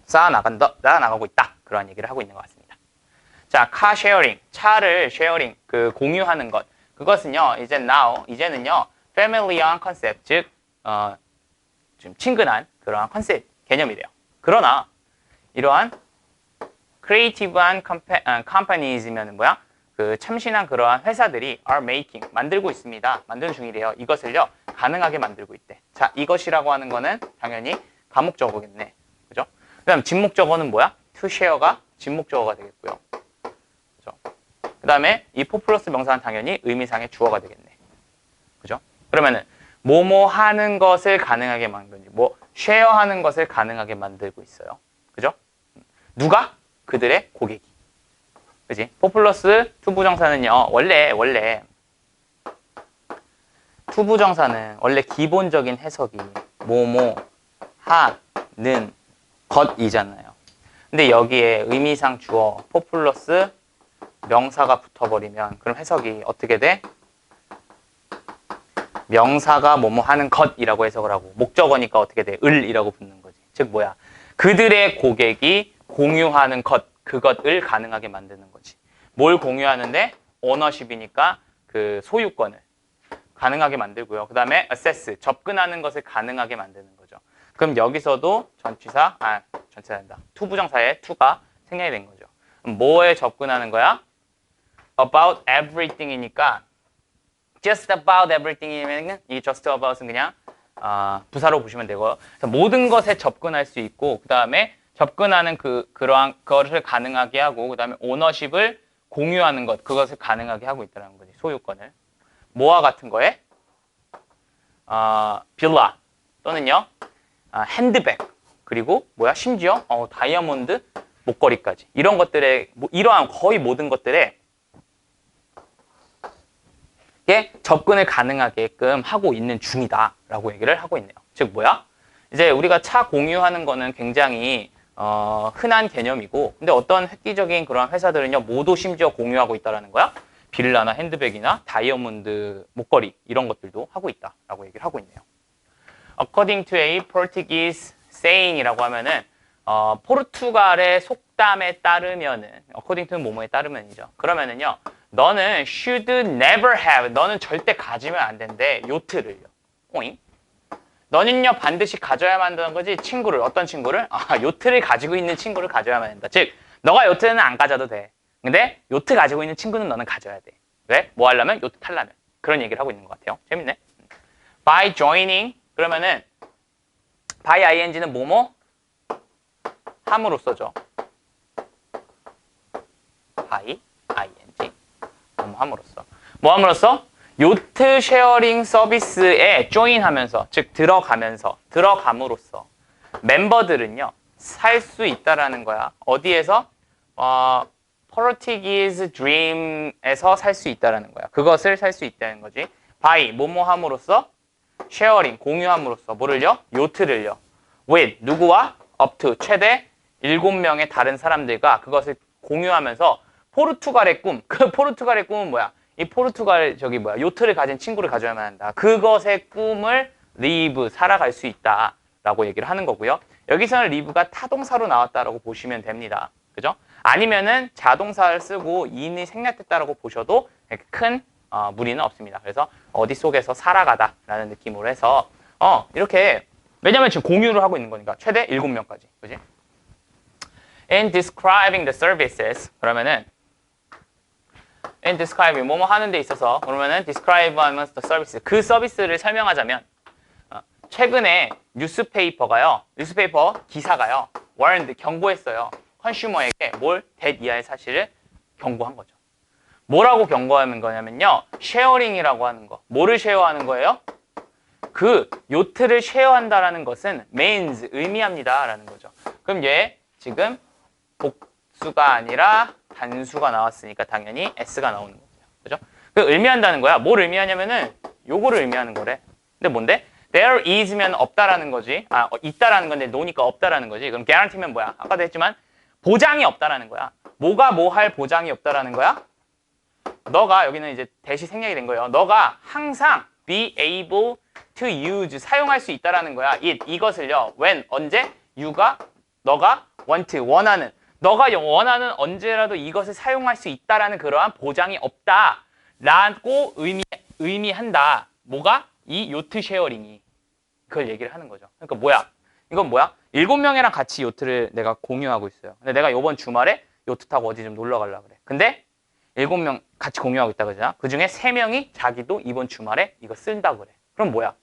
쌓아나가고 있다. 그러한 얘기를 하고 있는 것 같습니다. 자, 카 쉐어링, 차를 쉐어링, 그 공유하는 것. 그것은요, 이제는요, 패밀리한 컨셉, 즉, 좀 친근한 그러한 컨셉 개념이래요. 그러나, 이러한 크리에이티브한 컴퍼니즈면 뭐야? 그 참신한 그러한 회사들이 are making, 만들고 있습니다. 만드는 중이래요. 이것을요, 가능하게 만들고 있대. 자, 이것이라고 하는 거는 당연히 가목적어겠네. 그죠? 그 다음, 진목적어는 뭐야? to share가 진목적어가 되겠고요. 그 다음에 이 포 플러스 명사는 당연히 의미상의 주어가 되겠네. 그죠? 그러면은 뭐뭐 하는 것을 가능하게 만들지, 뭐 쉐어하는 것을 가능하게 만들고 있어요. 그죠? 누가? 그들의 고객이. 그지? 포 플러스 투부정사는요. 원래 투부정사는 원래 기본적인 해석이 뭐뭐 하는 것이잖아요. 근데 여기에 의미상 주어 포 플러스 명사가 붙어버리면 그럼 해석이 어떻게 돼? 명사가 뭐뭐 하는 것이라고 해석을 하고 목적어니까 어떻게 돼? 을이라고 붙는 거지. 즉 뭐야? 그들의 고객이 공유하는 것, 그것을 가능하게 만드는 거지. 뭘 공유하는데? 오너십이니까 그 소유권을 가능하게 만들고요. 그 다음에 access, 접근하는 것을 가능하게 만드는 거죠. 그럼 여기서도 전치사된다. 투부정사의 to가 생략이 된 거죠. 뭐에 접근하는 거야? about everything이니까 just about everything이면 이 just about은 그냥 부사로 보시면 되고요. 모든 것에 접근할 수 있고 그 다음에 접근하는 그러한 것을 가능하게 하고 그 다음에 오너십을 공유하는 것 그것을 가능하게 하고 있다는 거지. 소유권을. 뭐와 같은 거에? 빌라 또는요 핸드백 그리고 뭐야 심지어 다이아몬드 목걸이까지 이런 것들에 이러한 거의 모든 것들에 접근을 가능하게끔 하고 있는 중이다라고 얘기를 하고 있네요. 즉 뭐야? 이제 우리가 차 공유하는 거는 굉장히 흔한 개념이고 근데 어떤 획기적인 그런 회사들은요 모두 심지어 공유하고 있다라는 거야. 빌라나 핸드백이나 다이아몬드 목걸이 이런 것들도 하고 있다라고 얘기를 하고 있네요. According to a Portuguese saying이라고 하면은 포르투갈의 속담에 따르면은 according to는 뭐뭐에 따르면이죠. 그러면은요. 너는 should never have. 너는 절대 가지면 안 된대. 요트를요. 오잉? 너는요 반드시 가져야만 한다는 거지. 친구를 어떤 친구를? 요트를 가지고 있는 친구를 가져야만 한다. 즉 너가 요트는 안 가져도 돼. 근데 요트 가지고 있는 친구는 너는 가져야 돼. 왜? 뭐 하려면? 요트 타려면. 그런 얘기를 하고 있는 것 같아요. 재밌네. By joining 그러면은 by ing는 뭐뭐? 함으로써죠. by ing 뭐뭐 함으로써. 뭐 함으로써? 요트 쉐어링 서비스에 join하면서 즉 들어감으로써 멤버들은요 살 수 있다라는 거야. 어디에서? Portuguese Dream에서 살 수 있다라는 거야. 그것을 살 수 있다는 거지. by 뭐뭐 함으로써 쉐어링 공유함으로써 뭐를요? 요트를요. with 누구와? up to 최대 7명의 다른 사람들과 그것을 공유하면서 포르투갈의 꿈. 그 포르투갈의 꿈은 뭐야? 이 포르투갈 요트를 가진 친구를 가져야만 한다. 그것의 꿈을 live 살아갈 수 있다라고 얘기를 하는 거고요. 여기서는 live가 타동사로 나왔다라고 보시면 됩니다. 그죠? 아니면은 자동사를 쓰고 인이 생략됐다라고 보셔도 큰 무리는 없습니다. 그래서 어디 속에서 살아가다라는 느낌으로 해서 이렇게 왜냐면 지금 공유를 하고 있는 거니까 최대 7명까지. 그지? In describing the services 그러면은 in describing 뭐뭐 하는 데 있어서 그러면은 describe 하면 the service 그 서비스를 설명하자면 최근에 뉴스페이퍼 기사가요 warned 경고했어요 컨슈머에게 뭘 that 이하의 사실을 경고한 거죠. 뭐라고 경고하는 거냐면요 쉐어링이라고 하는 거 뭐를 쉐어하는 거예요? 그 요트를 쉐어한다라는 것은 means 의미합니다라는 거죠. 그럼 얘 지금 복수가 아니라 단수가 나왔으니까 당연히 s가 나오는 거고요. 그죠? 그 의미한다는 거야. 뭘 의미하냐면은 요거를 의미하는 거래. 근데 뭔데? There is면 없다라는 거지. 있다라는 건데 no니까 없다라는 거지. 그럼 guarantee면 뭐야? 아까도 했지만 보장이 없다라는 거야. 뭐가 뭐 할 보장이 없다라는 거야? 너가 여기는 이제 대시 생략이 된 거예요. 너가 항상 be able to use 사용할 수 있다라는 거야. 이것을요. when 언제? 너가 want 원하는 너가 원하는 언제라도 이것을 사용할 수 있다라는 그러한 보장이 없다라고 의미한다. 뭐가? 이 요트 쉐어링이 그걸 얘기를 하는 거죠. 그러니까 뭐야? 이건 뭐야? 7명이랑 같이 요트를 내가 공유하고 있어요. 근데 내가 이번 주말에 요트 타고 어디 좀 놀러 가려고 그래. 근데 7명 같이 공유하고 있다 그러잖아. 그 중에 3명이 자기도 이번 주말에 이거 쓴다고 그래. 그럼 뭐야?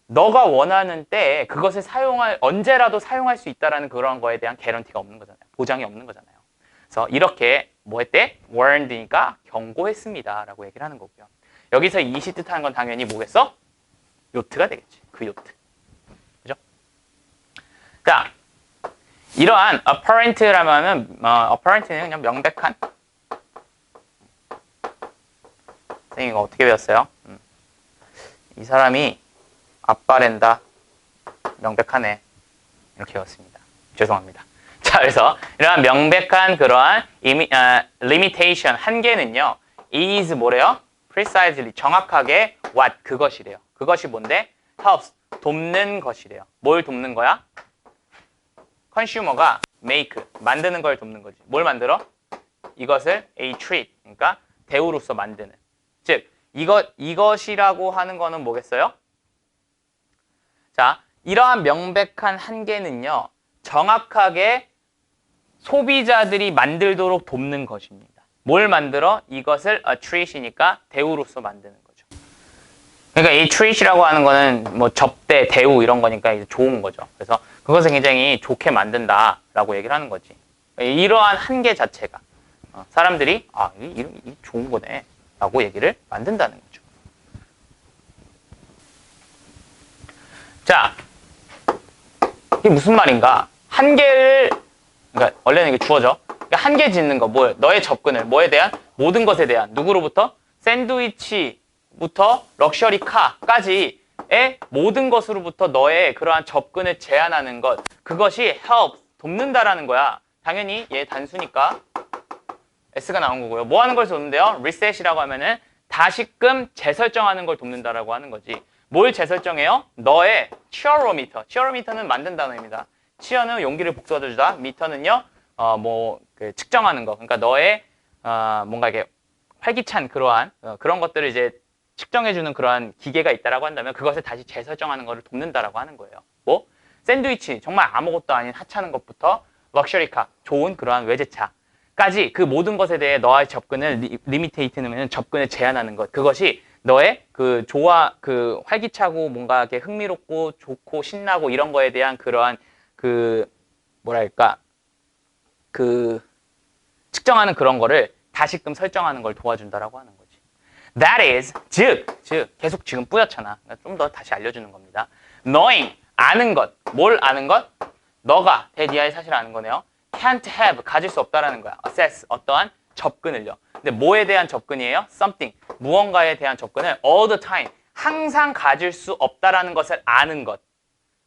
너가 원하는 때에 그것을 언제라도 사용할 수 있다라는 그런 거에 대한 개런티가 없는 거잖아요. 보장이 없는 거잖아요. 그래서 이렇게 뭐 했대? warned니까 경고했습니다. 라고 얘기를 하는 거고요. 여기서 이시 뜻하는 건 당연히 뭐겠어? 요트가 되겠지. 그 요트. 그죠? 자, 이러한 apparent라면은, apparent는 그냥 명백한. 선생님 이거 어떻게 배웠어요? 이 사람이 아빠랜다. 명백하네. 이렇게 배웠습니다. 죄송합니다. 자, 그래서 이러한 명백한 그러한 limitation, 한계는요. is 뭐래요? precisely, 정확하게 what, 그것이래요. 그것이 뭔데? helps, 돕는 것이래요. 뭘 돕는 거야? consumer가 make, 만드는 걸 돕는 거지. 뭘 만들어? 이것을 a treat, 그러니까 대우로서 만드는. 즉, 이것이라고 하는 거는 뭐겠어요? 자, 이러한 명백한 한계는요, 정확하게 소비자들이 만들도록 돕는 것입니다. 뭘 만들어? 이것을 a treat이니까 대우로서 만드는 거죠. 그러니까 이 treat이라고 하는 거는 뭐 접대, 대우 이런 거니까 이제 좋은 거죠. 그래서 그것을 굉장히 좋게 만든다라고 얘기를 하는 거지. 이러한 한계 자체가 사람들이 이게 좋은 거네 라고 얘기를 만든다는 거죠. 자, 이게 무슨 말인가? 그러니까 원래는 이게 주어져. 그러니까 한계 짓는 거, 너의 접근을, 뭐에 대한? 모든 것에 대한. 누구로부터? 샌드위치부터 럭셔리 카까지의 모든 것으로부터 너의 그러한 접근을 제한하는 것. 그것이 help, 돕는다라는 거야. 당연히 얘 단수니까 S가 나온 거고요. 뭐 하는 걸 돕는데요? reset이라고 하면은 다시금 재설정하는 걸 돕는다라고 하는 거지. 뭘 재설정해요? 너의 치어로미터. 치어로미터는 만든 단어입니다. 치어는 용기를 북돋아주다. 미터는요, 측정하는 거. 그러니까 너의, 뭔가 이렇게 활기찬 그런 것들을 이제 측정해주는 그러한 기계가 있다라고 한다면 그것을 다시 재설정하는 것을 돕는다라고 하는 거예요. 뭐? 샌드위치. 정말 아무것도 아닌 하찮은 것부터 럭셔리카. 좋은 그러한 외제차까지 그 모든 것에 대해 너의 접근을 리미테이트는 접근을 제한하는 것. 그것이 너의 그 활기차고 뭔가 이렇게 흥미롭고 좋고 신나고 이런 거에 대한 그러한 측정하는 그런 거를 다시금 설정하는 걸 도와준다라고 하는 거지. That is, 즉 계속 지금 뿌옇잖아. 좀 더 다시 알려주는 겁니다. knowing, 아는 것. 뭘 아는 것? 너가 대디아의 사실을 아는 거네요. can't have, 가질 수 없다라는 거야. assess, 어떠한 접근을요. 근데 뭐에 대한 접근이에요? something, 무언가에 대한 접근을 all the time, 항상 가질 수 없다라는 것을 아는 것.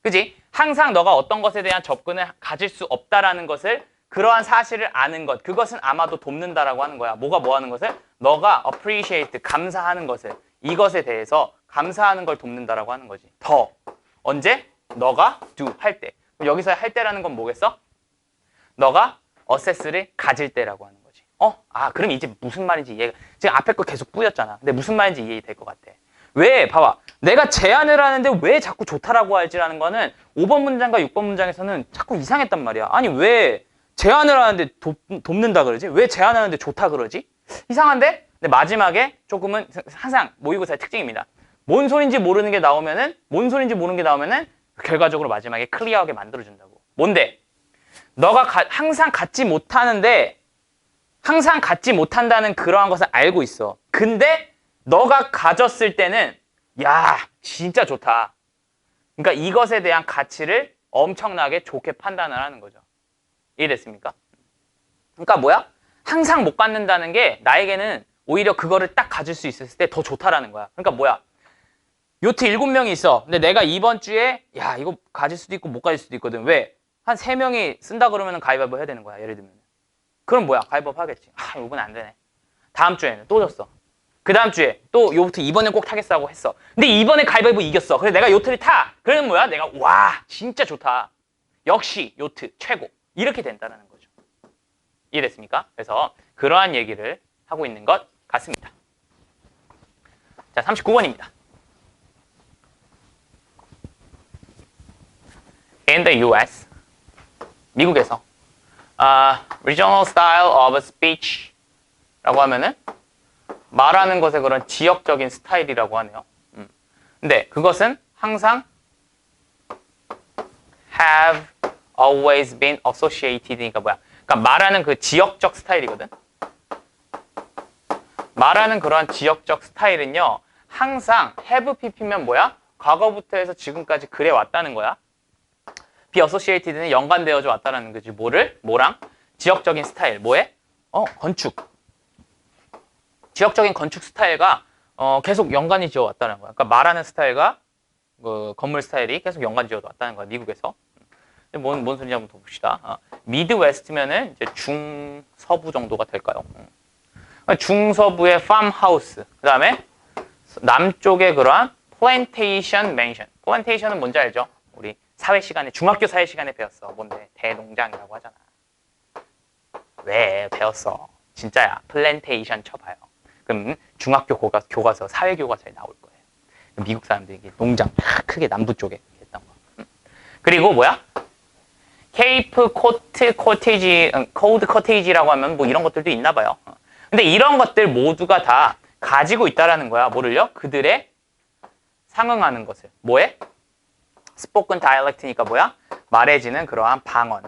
그지? 항상 너가 어떤 것에 대한 접근을 가질 수 없다라는 것을, 그러한 사실을 아는 것. 그것은 아마도 돕는다라고 하는 거야. 뭐가 뭐 하는 것을? 너가 appreciate, 감사하는 것을, 이것에 대해서 감사하는 걸 돕는다라고 하는 거지. 더. 언제? 너가 do, 할 때. 그럼 여기서 할 때라는 건 뭐겠어? 너가 assess를 가질 때라고 하는 거지. 그럼 이제 무슨 말인지 이해가, 지금 앞에 거 계속 뿌였잖아. 근데 무슨 말인지 이해될 것 같아. 왜? 봐봐. 내가 제안을 하는데 왜 자꾸 좋다라고 할지라는 거는 5번 문장과 6번 문장에서는 자꾸 이상했단 말이야. 아니, 왜 제안을 하는데 돕는다 그러지? 왜 제안하는데 좋다 그러지? 이상한데? 근데 마지막에 조금은 항상 모의고사의 특징입니다. 뭔 소린지 모르는 게 나오면은 결과적으로 마지막에 클리어하게 만들어준다고. 뭔데? 너가 항상 갖지 못하는데 항상 갖지 못한다는 그러한 것을 알고 있어. 근데 너가 가졌을 때는 야 진짜 좋다. 그러니까 이것에 대한 가치를 엄청나게 좋게 판단을 하는 거죠. 이해됐습니까? 그러니까 뭐야? 항상 못 갖는다는 게 나에게는 오히려 그거를 딱 가질 수 있었을 때 더 좋다라는 거야. 그러니까 뭐야? 요트 7명이 있어. 근데 내가 이번 주에 야 이거 가질 수도 있고 못 가질 수도 있거든. 왜? 한 3명이 쓴다 그러면 가위바위보 해야 되는 거야. 예를 들면. 그럼 뭐야? 가위바위보 하겠지. 아 이번엔 안 되네. 다음 주에는 또 졌어. 그 다음 주에 또 요트 이번엔 꼭 타겠다고 했어. 근데 이번에 가위바위보 이겼어. 그래서 내가 요트를 타. 그러면 뭐야? 내가 와 진짜 좋다. 역시 요트 최고. 이렇게 된다는 거죠. 이해됐습니까? 그래서 그러한 얘기를 하고 있는 것 같습니다. 자, 39번입니다. In the US, 미국에서 regional style of speech 라고 하면은 말하는 것의 그런 지역적인 스타일이라고 하네요. 근데 그것은 항상 have always been associated니까 뭐야? 그러니까 말하는 그 지역적 스타일이거든. 말하는 그러한 지역적 스타일은요. 항상 have pp면 뭐야? 과거부터 해서 지금까지 그래 왔다는 거야. be associated는 연관되어져 왔다는 거지. 뭐랑? 지역적인 스타일. 뭐에? 건축. 지역적인 건축 스타일과 계속 연관이 지어 왔다는 거야. 그러니까 말하는 스타일과 그 건물 스타일이 계속 연관 지어 왔다는 거야. 미국에서. 뭔 소리인지 한번 더 봅시다. 미드웨스트면은 이제 중서부 정도가 될까요? 중서부의 팜하우스. 그 다음에 남쪽에 그러한 플랜테이션 맨션. 플랜테이션은 뭔지 알죠? 우리 사회 시간에, 중학교 사회 시간에 배웠어. 뭔데? 대농장이라고 하잖아. 왜 배웠어? 진짜야. 플랜테이션 쳐봐요. 그럼 중학교 교과서, 사회 교과서에 나올 거예요. 미국 사람들이 농장 크게 남부 쪽에 했던 거. 그리고 뭐야? 케이프 코트 코티지, 코드 코티지라고 하면 뭐 이런 것들도 있나 봐요. 근데 이런 것들 모두가 다 가지고 있다라는 거야. 뭐를요? 그들의 상응하는 것을. 뭐에? 스포큰 다이얼렉트니까 뭐야? 말해지는 그러한 방언.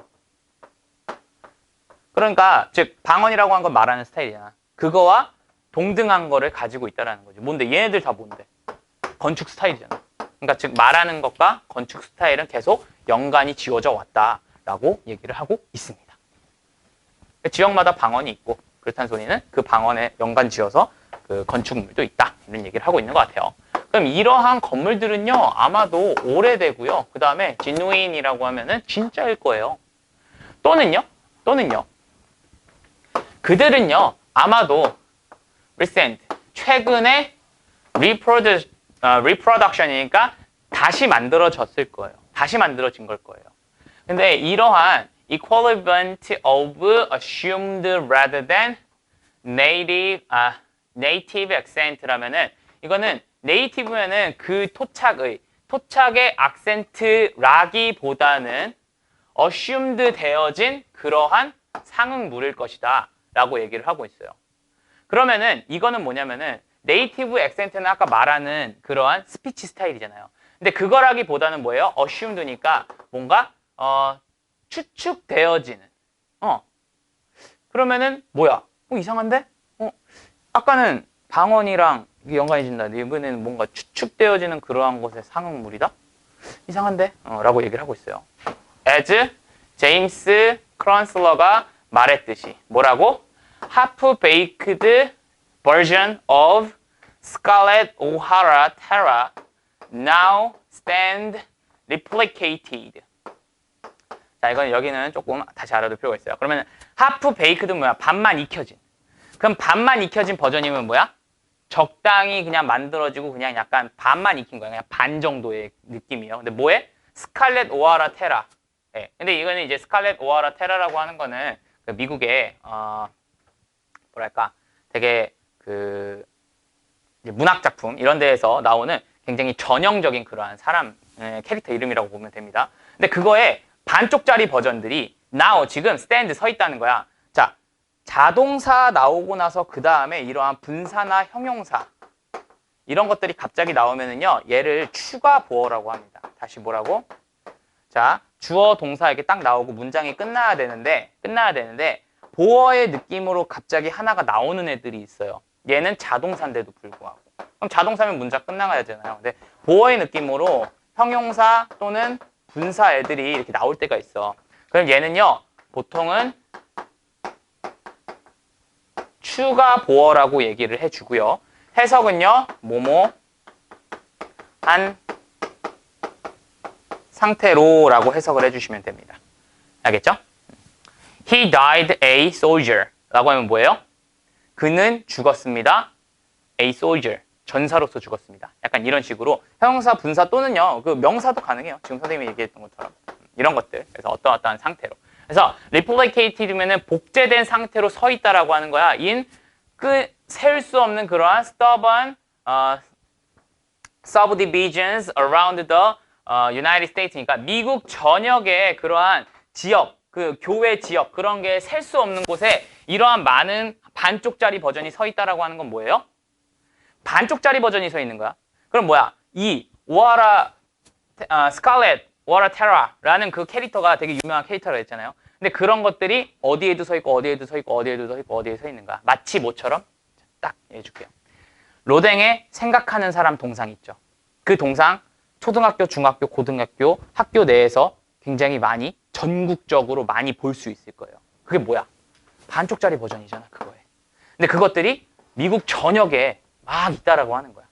그러니까 즉 방언이라고 한 건 말하는 스타일이잖아. 그거와 동등한 거를 가지고 있다라는 거지. 뭔데? 얘네들 다 뭔데? 건축 스타일이잖아. 그러니까 즉 말하는 것과 건축 스타일은 계속 연관이 지어져 왔다라고 얘기를 하고 있습니다. 지역마다 방언이 있고 그렇다는 소리는 그 방언에 연관 지어서 그 건축물도 있다. 이런 얘기를 하고 있는 것 같아요. 그럼 이러한 건물들은요. 아마도 오래되고요. 그 다음에 genuine이라고 하면은 진짜일 거예요. 또는요. 그들은요. 아마도 recent, 최근에 reproduction이니까 다시 만들어졌을 거예요. 다시 만들어진 걸 거예요. 근데 이러한 equivalent of assumed rather than native accent라면은 이거는 native면은 그 토착의 악센트라기보다는 assumed 되어진 그러한 상응물일 것이다 라고 얘기를 하고 있어요. 그러면은 이거는 뭐냐면은 네이티브 액센트는 아까 말하는 그러한 스피치 스타일이잖아요. 근데 그거라기보다는 뭐예요? assume드니까 뭔가 추측되어지는. 그러면은 뭐야? 이상한데? 아까는 방언이랑 연관이 진다. 이번에는 뭔가 추측되어지는 그러한 것의 상응물이다? 이상한데? 라고 얘기를 하고 있어요. as 제임스 크런슬러가 말했듯이 뭐라고? half-baked version of Scarlett O'Hara Terra now stand replicated. 자, 이건 여기는 조금 다시 알아둘 필요가 있어요. 그러면 half-baked는 뭐야? 반만 익혀진. 그럼 반만 익혀진 버전이면 뭐야? 적당히 그냥 만들어지고 그냥 약간 반만 익힌 거야. 그냥 반 정도의 느낌이에요. 근데 뭐에? 스칼렛 오하라 테라. 네. 근데 이거는 이제 스칼렛 오하라 테라라고 하는 거는 그 미국의 뭐랄까 되게 그 문학 작품 이런 데에서 나오는 굉장히 전형적인 그러한 사람 캐릭터 이름이라고 보면 됩니다. 근데 그거에 반쪽짜리 버전들이 now 지금 stand 서 있다는 거야. 자, 자동사 나오고 나서 그 다음에 이러한 분사나 형용사 이런 것들이 갑자기 나오면은요, 얘를 추가 보어라고 합니다. 다시 뭐라고? 자, 주어 동사 이렇게 딱 나오고 문장이 끝나야 되는데 보어의 느낌으로 갑자기 하나가 나오는 애들이 있어요. 얘는 자동사인데도 불구하고. 그럼 자동사면 문장 끝나가야 되잖아요. 근데 보어의 느낌으로 형용사 또는 분사 애들이 이렇게 나올 때가 있어. 그럼 얘는요, 보통은 추가 보어라고 얘기를 해주고요. 해석은요, 뭐뭐 한 상태로라고 해석을 해주시면 됩니다. 알겠죠? He died a soldier 라고 하면 뭐예요? 그는 죽었습니다. A soldier. 전사로서 죽었습니다. 약간 이런 식으로 형용사, 분사 또는요, 그 명사도 가능해요. 지금 선생님이 얘기했던 것처럼. 이런 것들. 그래서 어떠한 상태로. 그래서 replicated면은 복제된 상태로 서 있다라고 하는 거야. in 셀 수 없는 그러한 stubborn subdivisions around the United States니까 미국 전역의 그러한 지역, 그 교회 지역 그런 게 셀 수 없는 곳에 이러한 많은 반쪽짜리 버전이 서 있다라고 하는 건 뭐예요? 반쪽짜리 버전이 서 있는 거야. 그럼 뭐야? 이 스칼렛 워라 테라라는 그 캐릭터가 되게 유명한 캐릭터가 있잖아요. 근데 그런 것들이 어디에도 서 있고 어디에도 서 있고 어디에도 서 있고 어디에 서 있는가? 마치 뭐처럼? 딱 해줄게요. 로댕에 생각하는 사람 동상 있죠. 그 동상 초등학교, 중학교, 고등학교 학교 내에서 굉장히 많이 전국적으로 많이 볼 수 있을 거예요. 그게 뭐야? 반쪽짜리 버전이잖아, 그거에. 근데 그것들이 미국 전역에 막 있다라고 하는 거야.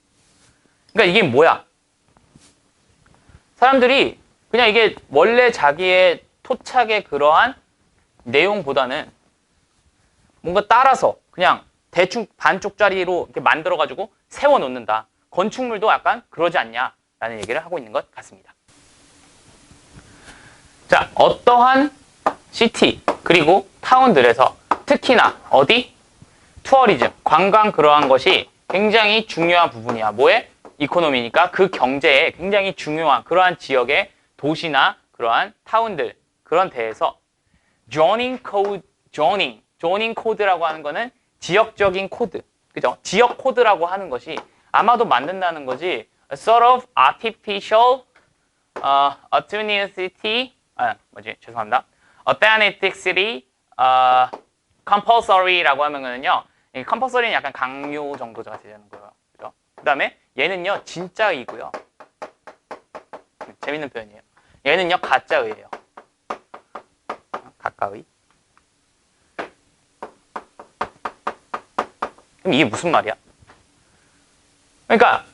그러니까 이게 뭐야? 사람들이 그냥 이게 원래 자기의 토착의 그러한 내용보다는 뭔가 따라서 그냥 대충 반쪽짜리로 이렇게 만들어가지고 세워놓는다. 건축물도 약간 그러지 않냐라는 얘기를 하고 있는 것 같습니다. 자, 어떠한 시티 그리고 타운들에서 특히나 어디? 투어리즘, 관광 그러한 것이 굉장히 중요한 부분이야. 뭐에? 이코노미니까 그 경제에 굉장히 중요한 그러한 지역의 도시나 그러한 타운들 그런 데에서 zoning 코드라고 하는 거는 지역적인 코드, 그죠? 지역 코드라고 하는 것이 아마도 만든다는 거지. A sort of artificial authenticity, 죄송합니다. authenticity, compulsory라고 하면은요, compulsory는 약간 강요 정도가 되는 거예요, 그죠? 그다음에 얘는요 진짜이고요. 재밌는 표현이에요. 얘는요 가짜의예요. 가까의. 그럼 이게 무슨 말이야? 그러니까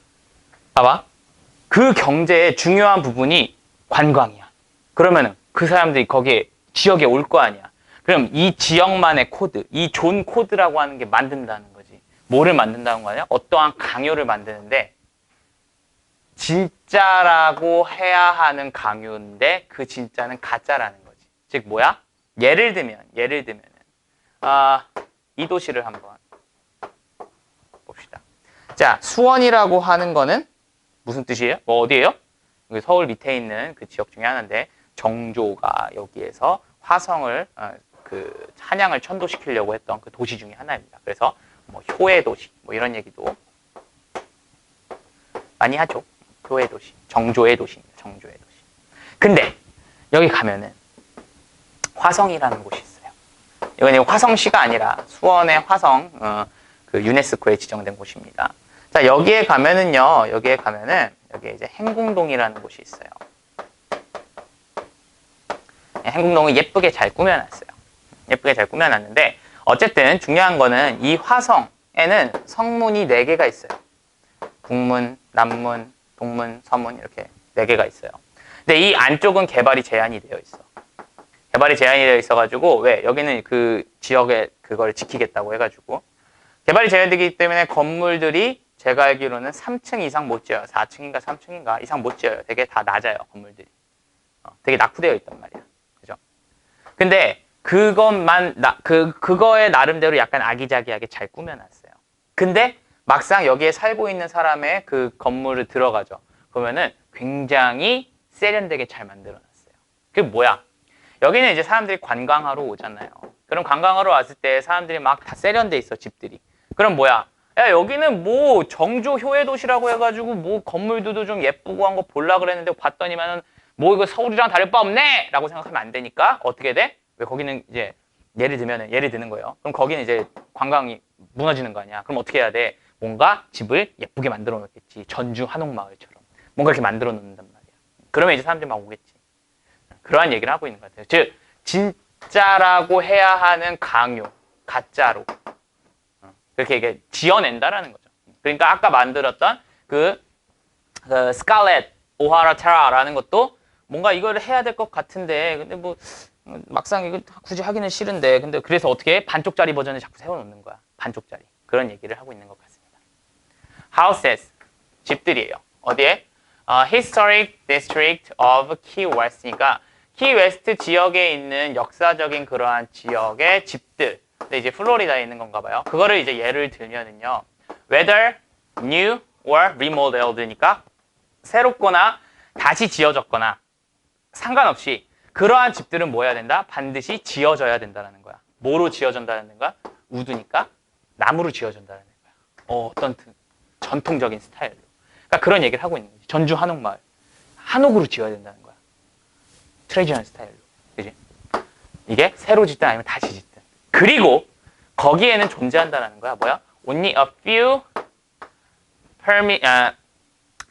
봐봐. 그 경제의 중요한 부분이 관광이야. 그러면은 그 사람들이 거기에 지역에 올 거 아니야. 그럼 이 지역만의 코드, 이 존 코드라고 하는 게 만든다는 거지. 뭐를 만든다는 거냐? 어떠한 강요를 만드는데 진짜라고 해야 하는 강요인데 그 진짜는 가짜라는 거지. 즉 뭐야? 예를 들면은 이 도시를 한번 봅시다. 자, 수원이라고 하는 거는 무슨 뜻이에요? 뭐 어디예요? 여기 서울 밑에 있는 그 지역 중에 하나인데 정조가 여기에서 화성을 그 한양을 천도시키려고 했던 그 도시 중에 하나입니다. 그래서 뭐 효의 도시 뭐 이런 얘기도 많이 하죠. 효의 도시, 정조의 도시입니다. 정조의 도시. 근데 여기 가면은 화성이라는 곳이 있어요. 이건 화성시가 아니라 수원의 화성 그 유네스코에 지정된 곳입니다. 자, 여기에 가면은요. 여기에 이제 행궁동이라는 곳이 있어요. 행궁동을 예쁘게 잘 꾸며놨어요. 예쁘게 잘 꾸며놨는데 어쨌든 중요한 거는 이 화성에는 성문이 4개가 있어요. 북문, 남문, 동문, 서문 이렇게 4개가 있어요. 근데 이 안쪽은 개발이 제한이 되어 있어. 개발이 제한이 되어 있어가지고 왜? 여기는 그 지역에 그걸 지키겠다고 해가지고 개발이 제한되기 때문에 건물들이 제가 알기로는 3층 이상 못 지어요. 4층인가 3층인가 이상 못 지어요. 되게 다 낮아요, 건물들이. 되게 낙후되어 있단 말이야. 그죠? 근데 그거에 나름대로 약간 아기자기하게 잘 꾸며놨어요. 근데 막상 여기에 살고 있는 사람의 그 건물을 들어가죠. 그러면은 굉장히 세련되게 잘 만들어놨어요. 그게 뭐야? 여기는 이제 사람들이 관광하러 오잖아요. 그럼 관광하러 왔을 때 사람들이 막 다 세련돼 있어, 집들이. 그럼 뭐야? 야, 여기는 뭐 정조 효의 도시라고 해가지고 뭐 건물들도 좀 예쁘고 한 거 볼라 그랬는데 봤더니만은 뭐 이거 서울이랑 다를 바 없네! 라고 생각하면 안 되니까 어떻게 돼? 왜 거기는 이제 예를 드는 거예요. 그럼 거기는 이제 관광이 무너지는 거 아니야. 그럼 어떻게 해야 돼? 뭔가 집을 예쁘게 만들어 놓겠지. 전주 한옥마을처럼. 뭔가 이렇게 만들어 놓는단 말이야. 그러면 이제 사람들이 막 오겠지. 그러한 얘기를 하고 있는 것 같아요. 즉, 진짜라고 해야 하는 강요, 가짜로. 그렇게 이게 지어낸다라는 거죠. 그러니까 아까 만들었던 그 스칼렛 오하라 테라라는 것도 뭔가 이걸 해야 될 것 같은데, 근데 뭐 막상 이거 굳이 하기는 싫은데, 근데 그래서 어떻게 반쪽짜리 버전을 자꾸 세워놓는 거야. 반쪽짜리. 그런 얘기를 하고 있는 것 같습니다. Houses, 집들이에요. 어디에? Historic District of Key West니까 키 웨스트 지역에 있는 역사적인 그러한 지역의 집들. 근데 이제 플로리다에 있는 건가 봐요. 그거를 이제 예를 들면은요. Whether new or remodeled니까 새롭거나 다시 지어졌거나 상관없이 그러한 집들은 뭐 해야 된다? 반드시 지어져야 된다는 거야. 뭐로 지어진다는 거야? 우드니까 나무로 지어진다는 거야. 어떤 전통적인 스타일로. 그러니까 그런 얘기를 하고 있는 거지. 전주 한옥마을. 한옥으로 지어야 된다는 거야. 트레디셔널 스타일로. 그지? 이게 새로 짓든 아니면 다시 짓든. 그리고 거기에는 존재한다는 거야. 뭐야? Only a few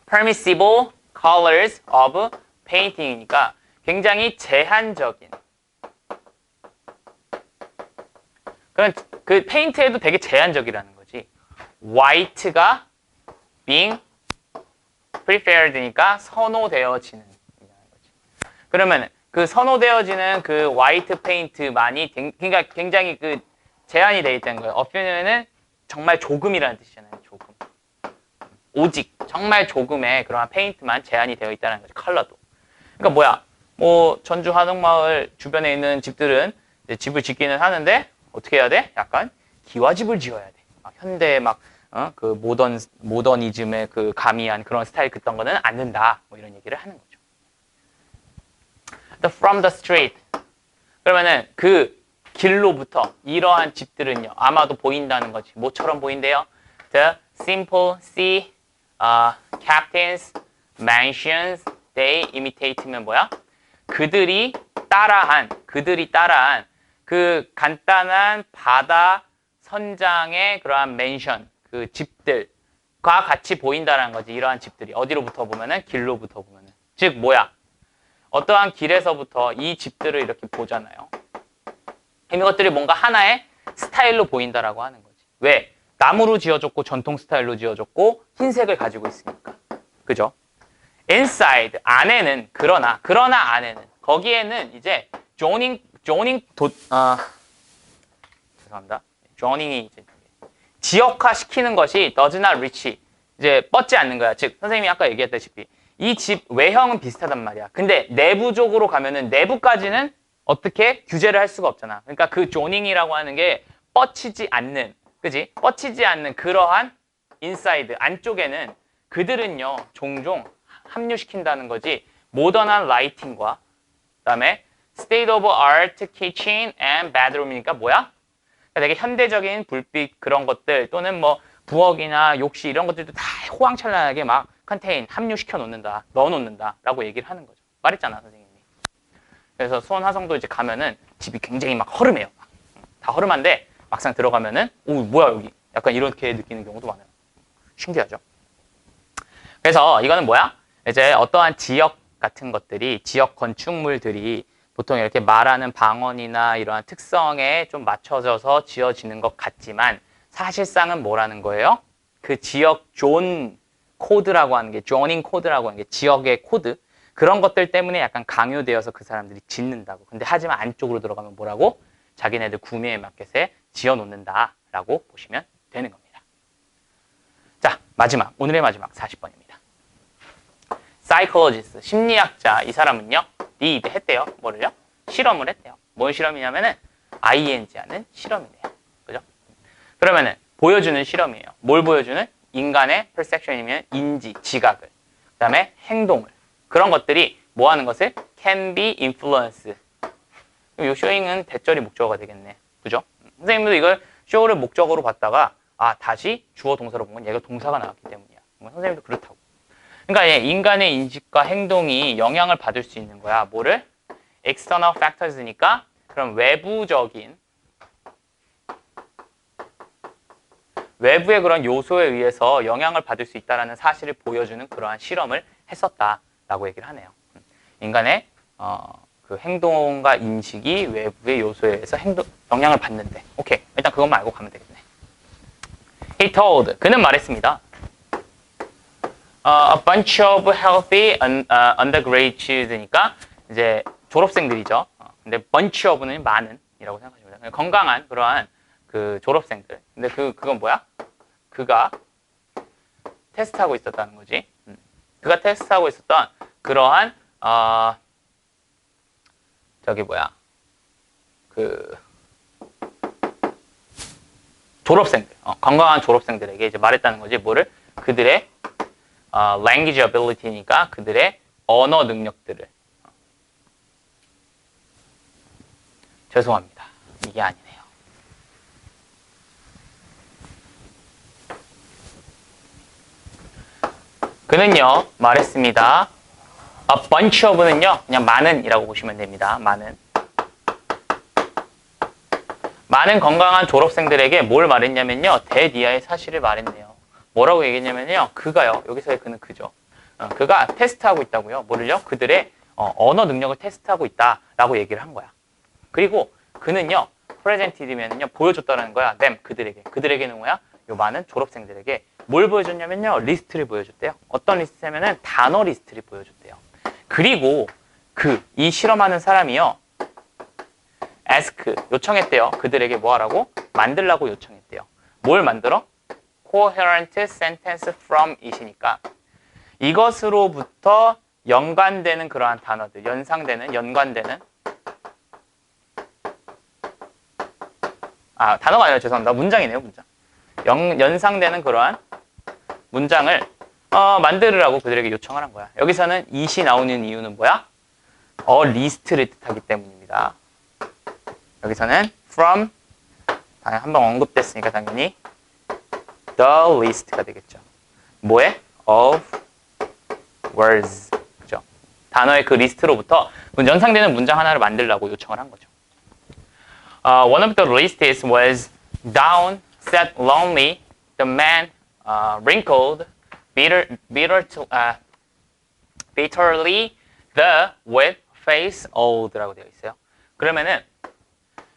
permissible colors of painting이니까 굉장히 제한적인. 그럼 그 페인트에도 되게 제한적이라는 거지. White가 being preferred니까 선호되어지는 거지. 그러면 그 선호되어지는 그 화이트 페인트만이 그러니까 굉장히 그 제한이 돼 있다는 거예요. 어퓨는 정말 조금이라는 뜻이잖아요. 조금. 오직 정말 조금의 그러한 페인트만 제한이 되어 있다는 거죠. 컬러도. 그러니까 뭐야? 뭐 전주 한옥마을 주변에 있는 집들은 이제 집을 짓기는 하는데 어떻게 해야 돼? 약간 기와집을 지어야 돼. 현대 막 그 모더니즘의 그 가미한 그런 스타일 그딴 거는 안 된다. 뭐 이런 얘기를 하는 거죠. From the street. 그러면은 그 길로부터 이러한 집들은요. 아마도 보인다는 거지. 뭐처럼 보인대요? The simple sea captains mansions they imitate면 뭐야? 그들이 따라한 그 간단한 바다 선장의 그러한 맨션, 그 집들과 같이 보인다는 거지. 이러한 집들이 어디로부터 보면은 길로부터 보면은. 즉 뭐야? 어떠한 길에서부터 이 집들을 이렇게 보잖아요. 이것들이 뭔가 하나의 스타일로 보인다라고 하는 거지. 왜? 나무로 지어졌고 전통 스타일로 지어졌고 흰색을 가지고 있으니까. 그죠? inside 안에는 그러나 안에는 거기에는 이제 죄송합니다. 조닝이 이제 지역화 시키는 것이 does not reach 이제 뻗지 않는 거야. 즉 선생님이 아까 얘기했다시피 이 집 외형은 비슷하단 말이야. 근데 내부적으로 가면은 내부까지는 어떻게 규제를 할 수가 없잖아. 그러니까 그 조닝이라고 하는 게 뻗치지 않는, 그지? 뻗치지 않는 그러한 인사이드 안쪽에는 그들은요 종종 합류시킨다는 거지. 모던한 라이팅과 그다음에 state of art kitchen and bedroom이니까 뭐야? 그러니까 되게 현대적인 불빛 그런 것들 또는 뭐 부엌이나 욕실 이런 것들도 다 호황찬란하게 막 컨테인 합류시켜 놓는다, 넣어 놓는다라고 얘기를 하는 거죠. 말했잖아 선생님이. 그래서 수원 화성도 이제 가면은 집이 굉장히 막 허름해요. 다 허름한데 막상 들어가면은 오 뭐야 여기 약간 이렇게 느끼는 경우도 많아요. 신기하죠. 그래서 이거는 뭐야? 이제 어떠한 지역 같은 것들이 지역 건축물들이 보통 이렇게 말하는 방언이나 이러한 특성에 좀 맞춰져서 지어지는 것 같지만 사실상은 뭐라는 거예요? 그 지역 존 코드라고 하는 게 조닝 코드라고 하는 게 지역의 코드 그런 것들 때문에 약간 강요되어서 그 사람들이 짓는다고. 근데 하지만 안쪽으로 들어가면 뭐라고? 자기네들 구매에 맞게 지어놓는다라고 보시면 되는 겁니다. 자, 마지막 오늘의 마지막 40번입니다. 사이콜로지스트 심리학자 이 사람은요 did 했대요. 뭐를요? 실험을 했대요. 뭔 실험이냐면은 ing 하는 실험이네요. 그죠? 그러면은 보여주는 실험이에요. 뭘 보여주는? 인간의 perception이면 인지, 지각을. 그다음에 행동을. 그런 것들이 뭐 하는 것을 can be influenced. 요 showing은 대절이 목적어가 되겠네. 그죠? 선생님도 이걸 show를 목적어로 봤다가 다시 주어 동사로 본 건 얘가 동사가 나왔기 때문이야. 선생님도 그렇다고. 그러니까 인간의 인식과 행동이 영향을 받을 수 있는 거야. 뭐를? external factors니까 그럼 외부의 그런 요소에 의해서 영향을 받을 수 있다는 사실을 보여주는 그러한 실험을 했었다라고 얘기를 하네요. 인간의 그 행동과 인식이 외부의 요소에 의해서 영향을 받는데. 오케이. 일단 그것만 알고 가면 되겠네. He told. 그는 말했습니다. A bunch of healthy undergraduates니까 이제 졸업생들이죠. 근데 bunch of는 많은이라고 생각하시면 돼요. 건강한 그러한 그 졸업생들. 근데 그건 뭐야? 그가 테스트하고 있었다는 거지. 그가 테스트하고 있었던 그러한 졸업생들, 건강한 졸업생들에게 이제 말했다는 거지. 뭐를? 그들의 language ability니까 그들의 언어 능력들을. 죄송합니다. 이게 아니네요. 그는요, 말했습니다. A bunch of는요, 그냥 많은이라고 보시면 됩니다. 많은 건강한 졸업생들에게 뭘 말했냐면요, 대니아의 사실을 말했네요. 뭐라고 얘기했냐면요, 그가요, 여기서의 그는 그죠. 그가 테스트하고 있다고요. 뭐를요? 그들의 언어 능력을 테스트하고 있다라고 얘기를 한 거야. 그리고 그는요, 프레젠티드면은요, 보여줬다는 거야. 그들에게는 뭐야? 요 많은 졸업생들에게 뭘 보여줬냐면요, 리스트를 보여줬대요. 어떤 리스트냐면은 단어 리스트를 보여줬대요. 그리고 이 실험하는 사람이요, ask 요청했대요. 그들에게 뭐 하라고? 만들라고 요청했대요. 뭘 만들어? coherent sentence from it이니까 이것으로부터 연관되는 그러한 단어들, 연관되는 단어가 아니라 죄송합니다. 문장이네요, 문장. 연상되는 그러한 문장을 만들으라고 그들에게 요청을 한 거야. 여기서는 it이 나오는 이유는 뭐야? list를 뜻하기 때문입니다. 여기서는 from 한번 언급됐으니까 당연히 the list가 되겠죠. 뭐에? of words. 그죠? 단어의 그 리스트로부터 연상되는 문장 하나를 만들라고 요청을 한 거죠. One of the lists was down, sat lonely, the man wrinkled bitterly, the with face old라고 되어 있어요. 그러면은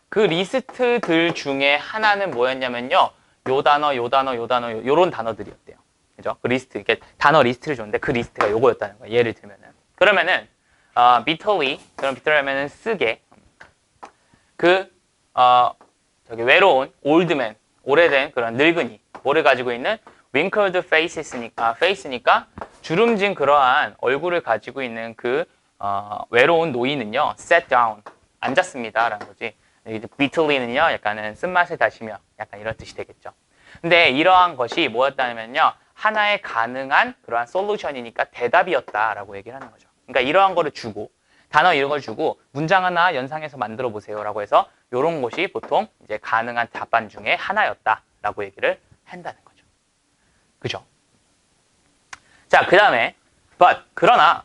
그 리스트들 중에 하나는 뭐였냐면요, 요 단어 요런 단어들이었대요. 그죠? 그 리스트, 이렇게 단어 리스트를 줬는데 그 리스트가 요거였다는 거예요. 예를 들면은. 그러면은 bitterly, 그럼 bitter하면은 쓰게. 외로운 올드맨, 오래된 그런 늙은이, 뭐를 가지고 있는 wrinkled face니까 주름진 그러한 얼굴을 가지고 있는 외로운 노인은요, sat down, 앉았습니다라는 거지. bitterly는요, 약간은 쓴맛을 다시며 약간 이런 뜻이 되겠죠. 근데 이러한 것이 뭐였다면요, 하나의 가능한 그러한 솔루션이니까 대답이었다라고 얘기를 하는 거죠. 그러니까 이러한 거를 주고, 단어 이런 걸 주고 문장 하나 연상해서 만들어 보세요라고 해서 이런 것이 보통 이제 가능한 답안 중에 하나였다라고 얘기를 한다는 거죠. 그죠? 자, 그 다음에 그러나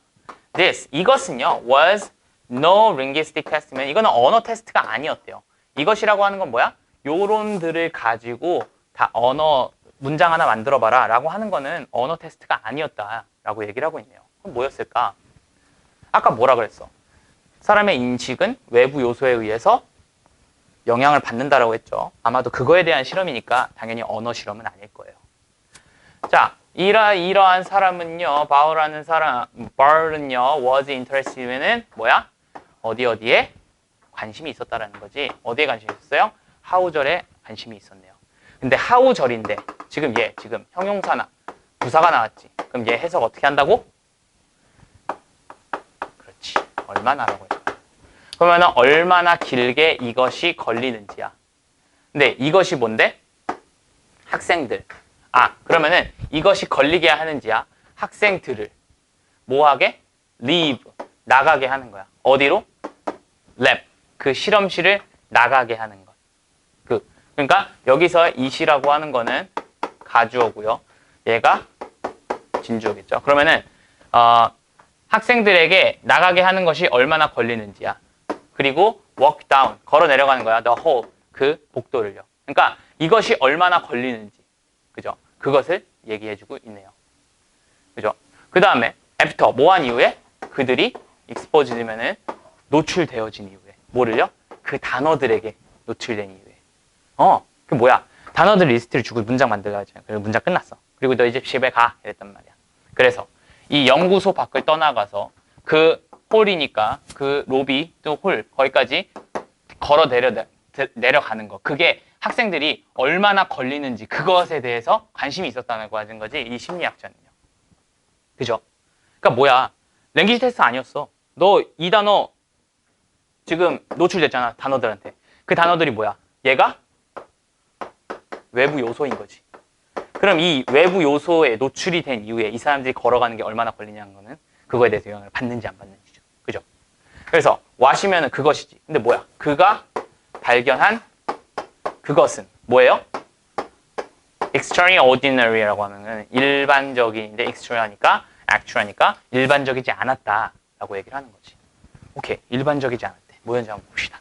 이것은요, was no linguistic test면 이거는 언어 테스트가 아니었대요. 이것이라고 하는 건 뭐야? 요론들을 가지고 다 문장 하나 만들어봐라 라고 하는 거는 언어 테스트가 아니었다라고 얘기를 하고 있네요. 그럼 뭐였을까? 아까 뭐라 그랬어? 사람의 인식은 외부 요소에 의해서 영향을 받는다라고 했죠. 아마도 그거에 대한 실험이니까 당연히 언어 실험은 아닐 거예요. 자, 이러한 사람은요, 바울은요, was interested면은 뭐야? 어디에 관심이 있었다라는 거지. 어디에 관심이 있었어요? 하우절에 관심이 있었네요. 근데 하우절인데 지금 형용사나 부사가 나왔지. 그럼 얘 해석 어떻게 한다고? 그렇지. 얼마나라고 해서. 그러면 얼마나 길게 이것이 걸리는지야. 근데 이것이 뭔데? 학생들. 그러면은 이것이 걸리게 하는지야. 학생들을 뭐하게? leave, 나가게 하는 거야. 어디로? lab, 그 실험실을 나가게 하는 것. 그러니까 여기서 이시라고 하는 거는 가주어고요. 얘가 진주어겠죠. 그러면은 학생들에게 나가게 하는 것이 얼마나 걸리는지야. 그리고 walk down, 걸어 내려가는 거야. the whole, 그 복도를요. 그러니까 이것이 얼마나 걸리는지, 그죠? 그것을 얘기해주고 있네요. 그죠? 그 다음에 after, 뭐한 이후에? 그들이 exposed면은 노출되어진 이후에. 뭐를요? 그 단어들에게 노출된 이후에. 그 뭐야? 단어들 리스트를 주고 문장 만들어야지. 그리고 문장 끝났어. 그리고 너 이제 집에 가. 이랬단 말이야. 그래서 이 연구소 밖을 떠나가서 그 홀이니까 그 로비 또 홀 거기까지 걸어 내려가는 거. 그게 학생들이 얼마나 걸리는지 그것에 대해서 관심이 있었다는 거 하는 거지. 이 심리학자는요. 그죠? 그러니까 뭐야? 랭귀지 테스트 아니었어. 너 이 단어 지금 노출됐잖아. 단어들한테. 그 단어들이 뭐야? 얘가 외부 요소인 거지. 그럼 이 외부 요소에 노출이 된 이후에 이 사람들이 걸어가는 게 얼마나 걸리냐는 거는 그거에 대해서 영향을 받는지 안 받는지죠. 그죠? 그래서 what이면은 그것이지. 근데 뭐야? 그가 발견한 그것은 뭐예요? extraordinary라고 하면은 일반적인데 extra니까 actual니까 일반적이지 않았다라고 얘기를 하는 거지. 오케이, 일반적이지 않았대. 뭐였는지 한번 봅시다.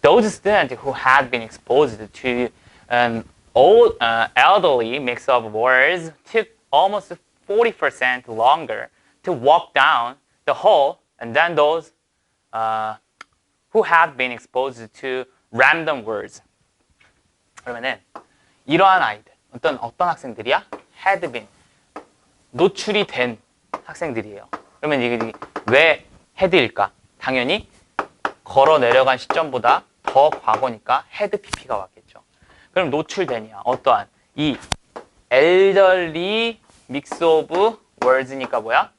Those students who had been exposed to an old, elderly mix of words took almost 40% longer to walk down the hall than those who had been exposed to random words. 그러면은 이러한 아이들, 어떤 학생들이야? had been, 노출이 된 학생들이에요. 그러면 이게 왜 had일까? 당연히 걸어 내려간 시점보다 더 과거니까 had pp가 왔겠죠. 그럼 노출되냐? 어떠한 이 elderly mix of words니까 뭐야?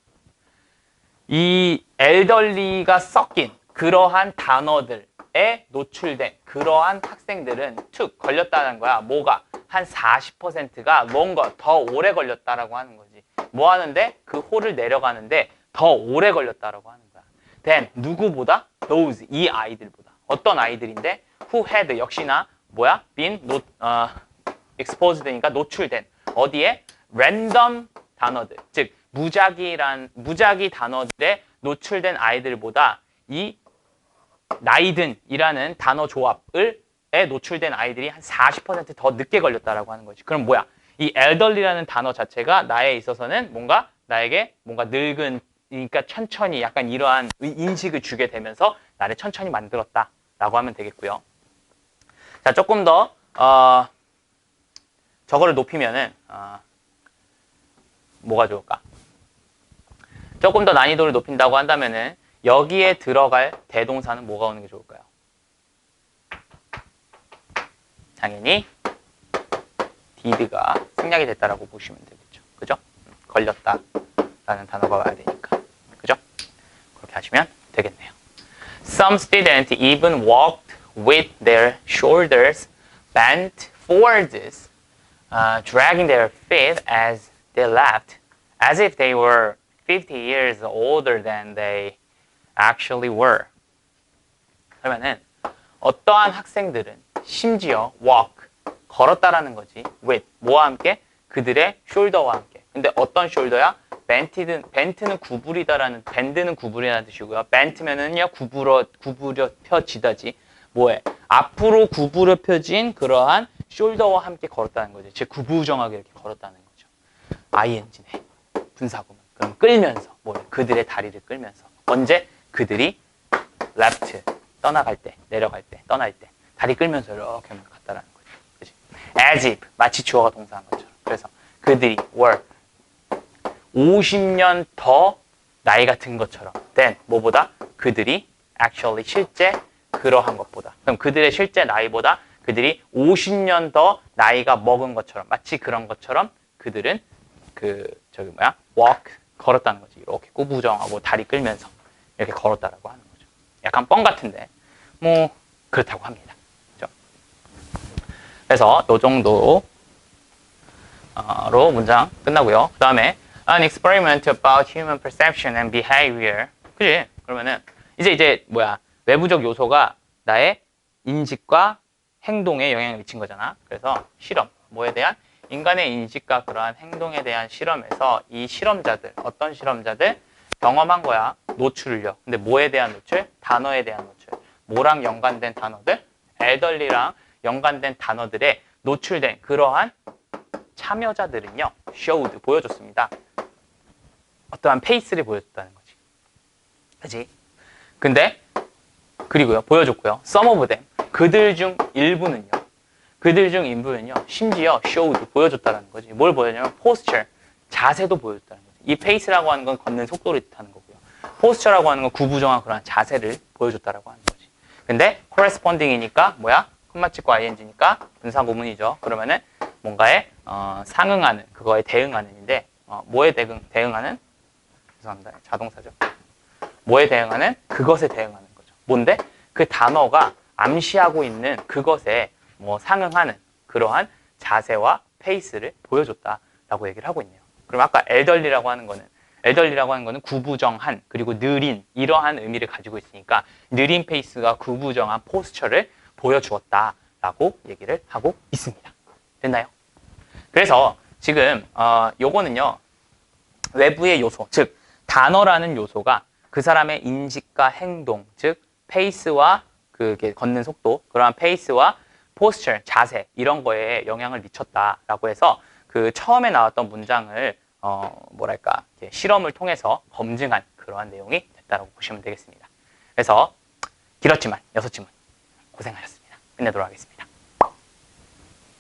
이 elderly가 섞인 그러한 단어들에 노출된 그러한 학생들은 툭 걸렸다는 거야. 뭐가? 한 40%가 longer, 더 오래 걸렸다라고 하는 거지. 뭐 하는데? 그 홀을 내려가는데 더 오래 걸렸다라고 하는 거야. then 누구보다? those, 이 아이들보다. 어떤 아이들인데? who had, 역시나 뭐야? been exposed니까 노출된. 어디에? random 단어들. 즉 무작위 단어들에 노출된 아이들보다 이 나이든이라는 단어 조합에 노출된 아이들이 한 40% 더 늦게 걸렸다라고 하는 거지. 그럼 뭐야? 이 elderly라는 단어 자체가 나에 있어서는 뭔가 나에게 뭔가 늙은, 그러니까 천천히 약간 이러한 인식을 주게 되면서 나를 천천히 만들었다라고 하면 되겠고요. 자, 조금 더 저거를 높이면은 뭐가 좋을까? 조금 더 난이도를 높인다고 한다면은 여기에 들어갈 대동사는 뭐가 오는 게 좋을까요? 당연히 did가 생략이 됐다라고 보시면 되겠죠. 그죠? 걸렸다라는 단어가 와야 되니까. 그죠? 그렇게 하시면 되겠네요. Some students even walked with their shoulders bent forwards, dragging their feet as they left, as if they were 50 years older than they actually were. 그러면은 어떠한 학생들은 심지어 walk, 걸었다라는 거지. with, 뭐와 함께? 그들의 shoulder와 함께. 근데 어떤 shoulder야? bent는 구부리다라는, bend는 구부리다는 뜻이고요. bent면은요, 구부려 펴지다지. 뭐해? 앞으로 구부려 펴진 그러한 shoulder와 함께 걸었다는 거지. 즉, 구부정하게 이렇게 걸었다는 거죠. ing네. 분사구문. 그럼 끌면서, 뭐해? 그들의 다리를 끌면서. 언제? 그들이 left, 떠나갈 때, 내려갈 때, 떠날 때. 다리 끌면서 이렇게 갔다라는 거죠. 그치? as if, 마치 주어가 동사한 것처럼. 그래서 그들이 were 50년 더 나이가 든 것처럼. then, 뭐보다? 그들이 actually, 실제 그러한 것보다. 그럼 그들의 실제 나이보다 그들이 50년 더 나이가 먹은 것처럼, 마치 그런 것처럼 그들은 walk, 걸었다는 거지. 이렇게 꾸부정하고 다리 끌면서 이렇게 걸었다라고 하는 거죠. 약간 뻥 같은데 뭐 그렇다고 합니다. 그렇죠? 그래서 이 정도로 문장 끝나고요. 그 다음에 an experiment about human perception and behavior. 그지? 그러면은 이제 뭐야? 외부적 요소가 나의 인식과 행동에 영향을 미친 거잖아. 그래서 실험, 뭐에 대한? 인간의 인식과 그러한 행동에 대한 실험에서 이 실험자들, 어떤 실험자들? 경험한 거야. 노출을요. 근데 뭐에 대한 노출? 단어에 대한 노출. 뭐랑 연관된 단어들? 엘덜리랑 연관된 단어들에 노출된 그러한 참여자들은요. showed, 보여줬습니다. 어떠한 페이스를 보여줬다는 거지. 그치? 근데 그리고요. 보여줬고요. some of them. 그들 중 일부는요. 심지어 showed, 보여줬다는 거지. 뭘 보여줬냐면 posture, 자세도 보여줬다는 거지. 이 pace라고 하는 건 걷는 속도를 뜻하는 거고요. posture라고 하는 건 구부정한 그런 자세를 보여줬다라고 하는 거지. 근데 corresponding이니까 뭐야? 콤마치과 ing니까 분사구문이죠. 그러면은 뭔가에 상응하는, 그거에 대응하는인데 뭐에 대응하는? 죄송합니다. 자동사죠. 뭐에 대응하는? 그것에 대응하는 거죠. 뭔데? 그 단어가 암시하고 있는 그것에 뭐 상응하는 그러한 자세와 페이스를 보여줬다라고 얘기를 하고 있네요. 그럼 아까 엘덜리라고 하는 거는 구부정한, 그리고 느린, 이러한 의미를 가지고 있으니까 느린 페이스가 구부정한 포스처를 보여주었다라고 얘기를 하고 있습니다. 됐나요? 그래서 지금 요거는요, 외부의 요소, 즉 단어라는 요소가 그 사람의 인식과 행동, 즉 페이스와 그게 걷는 속도, 그러한 페이스와 포스처, 자세 이런 거에 영향을 미쳤다라고 해서 그 처음에 나왔던 문장을 실험을 통해서 검증한 그러한 내용이 됐다고 보시면 되겠습니다. 그래서 길었지만 6질문 고생하셨습니다. 끝내도록 하겠습니다.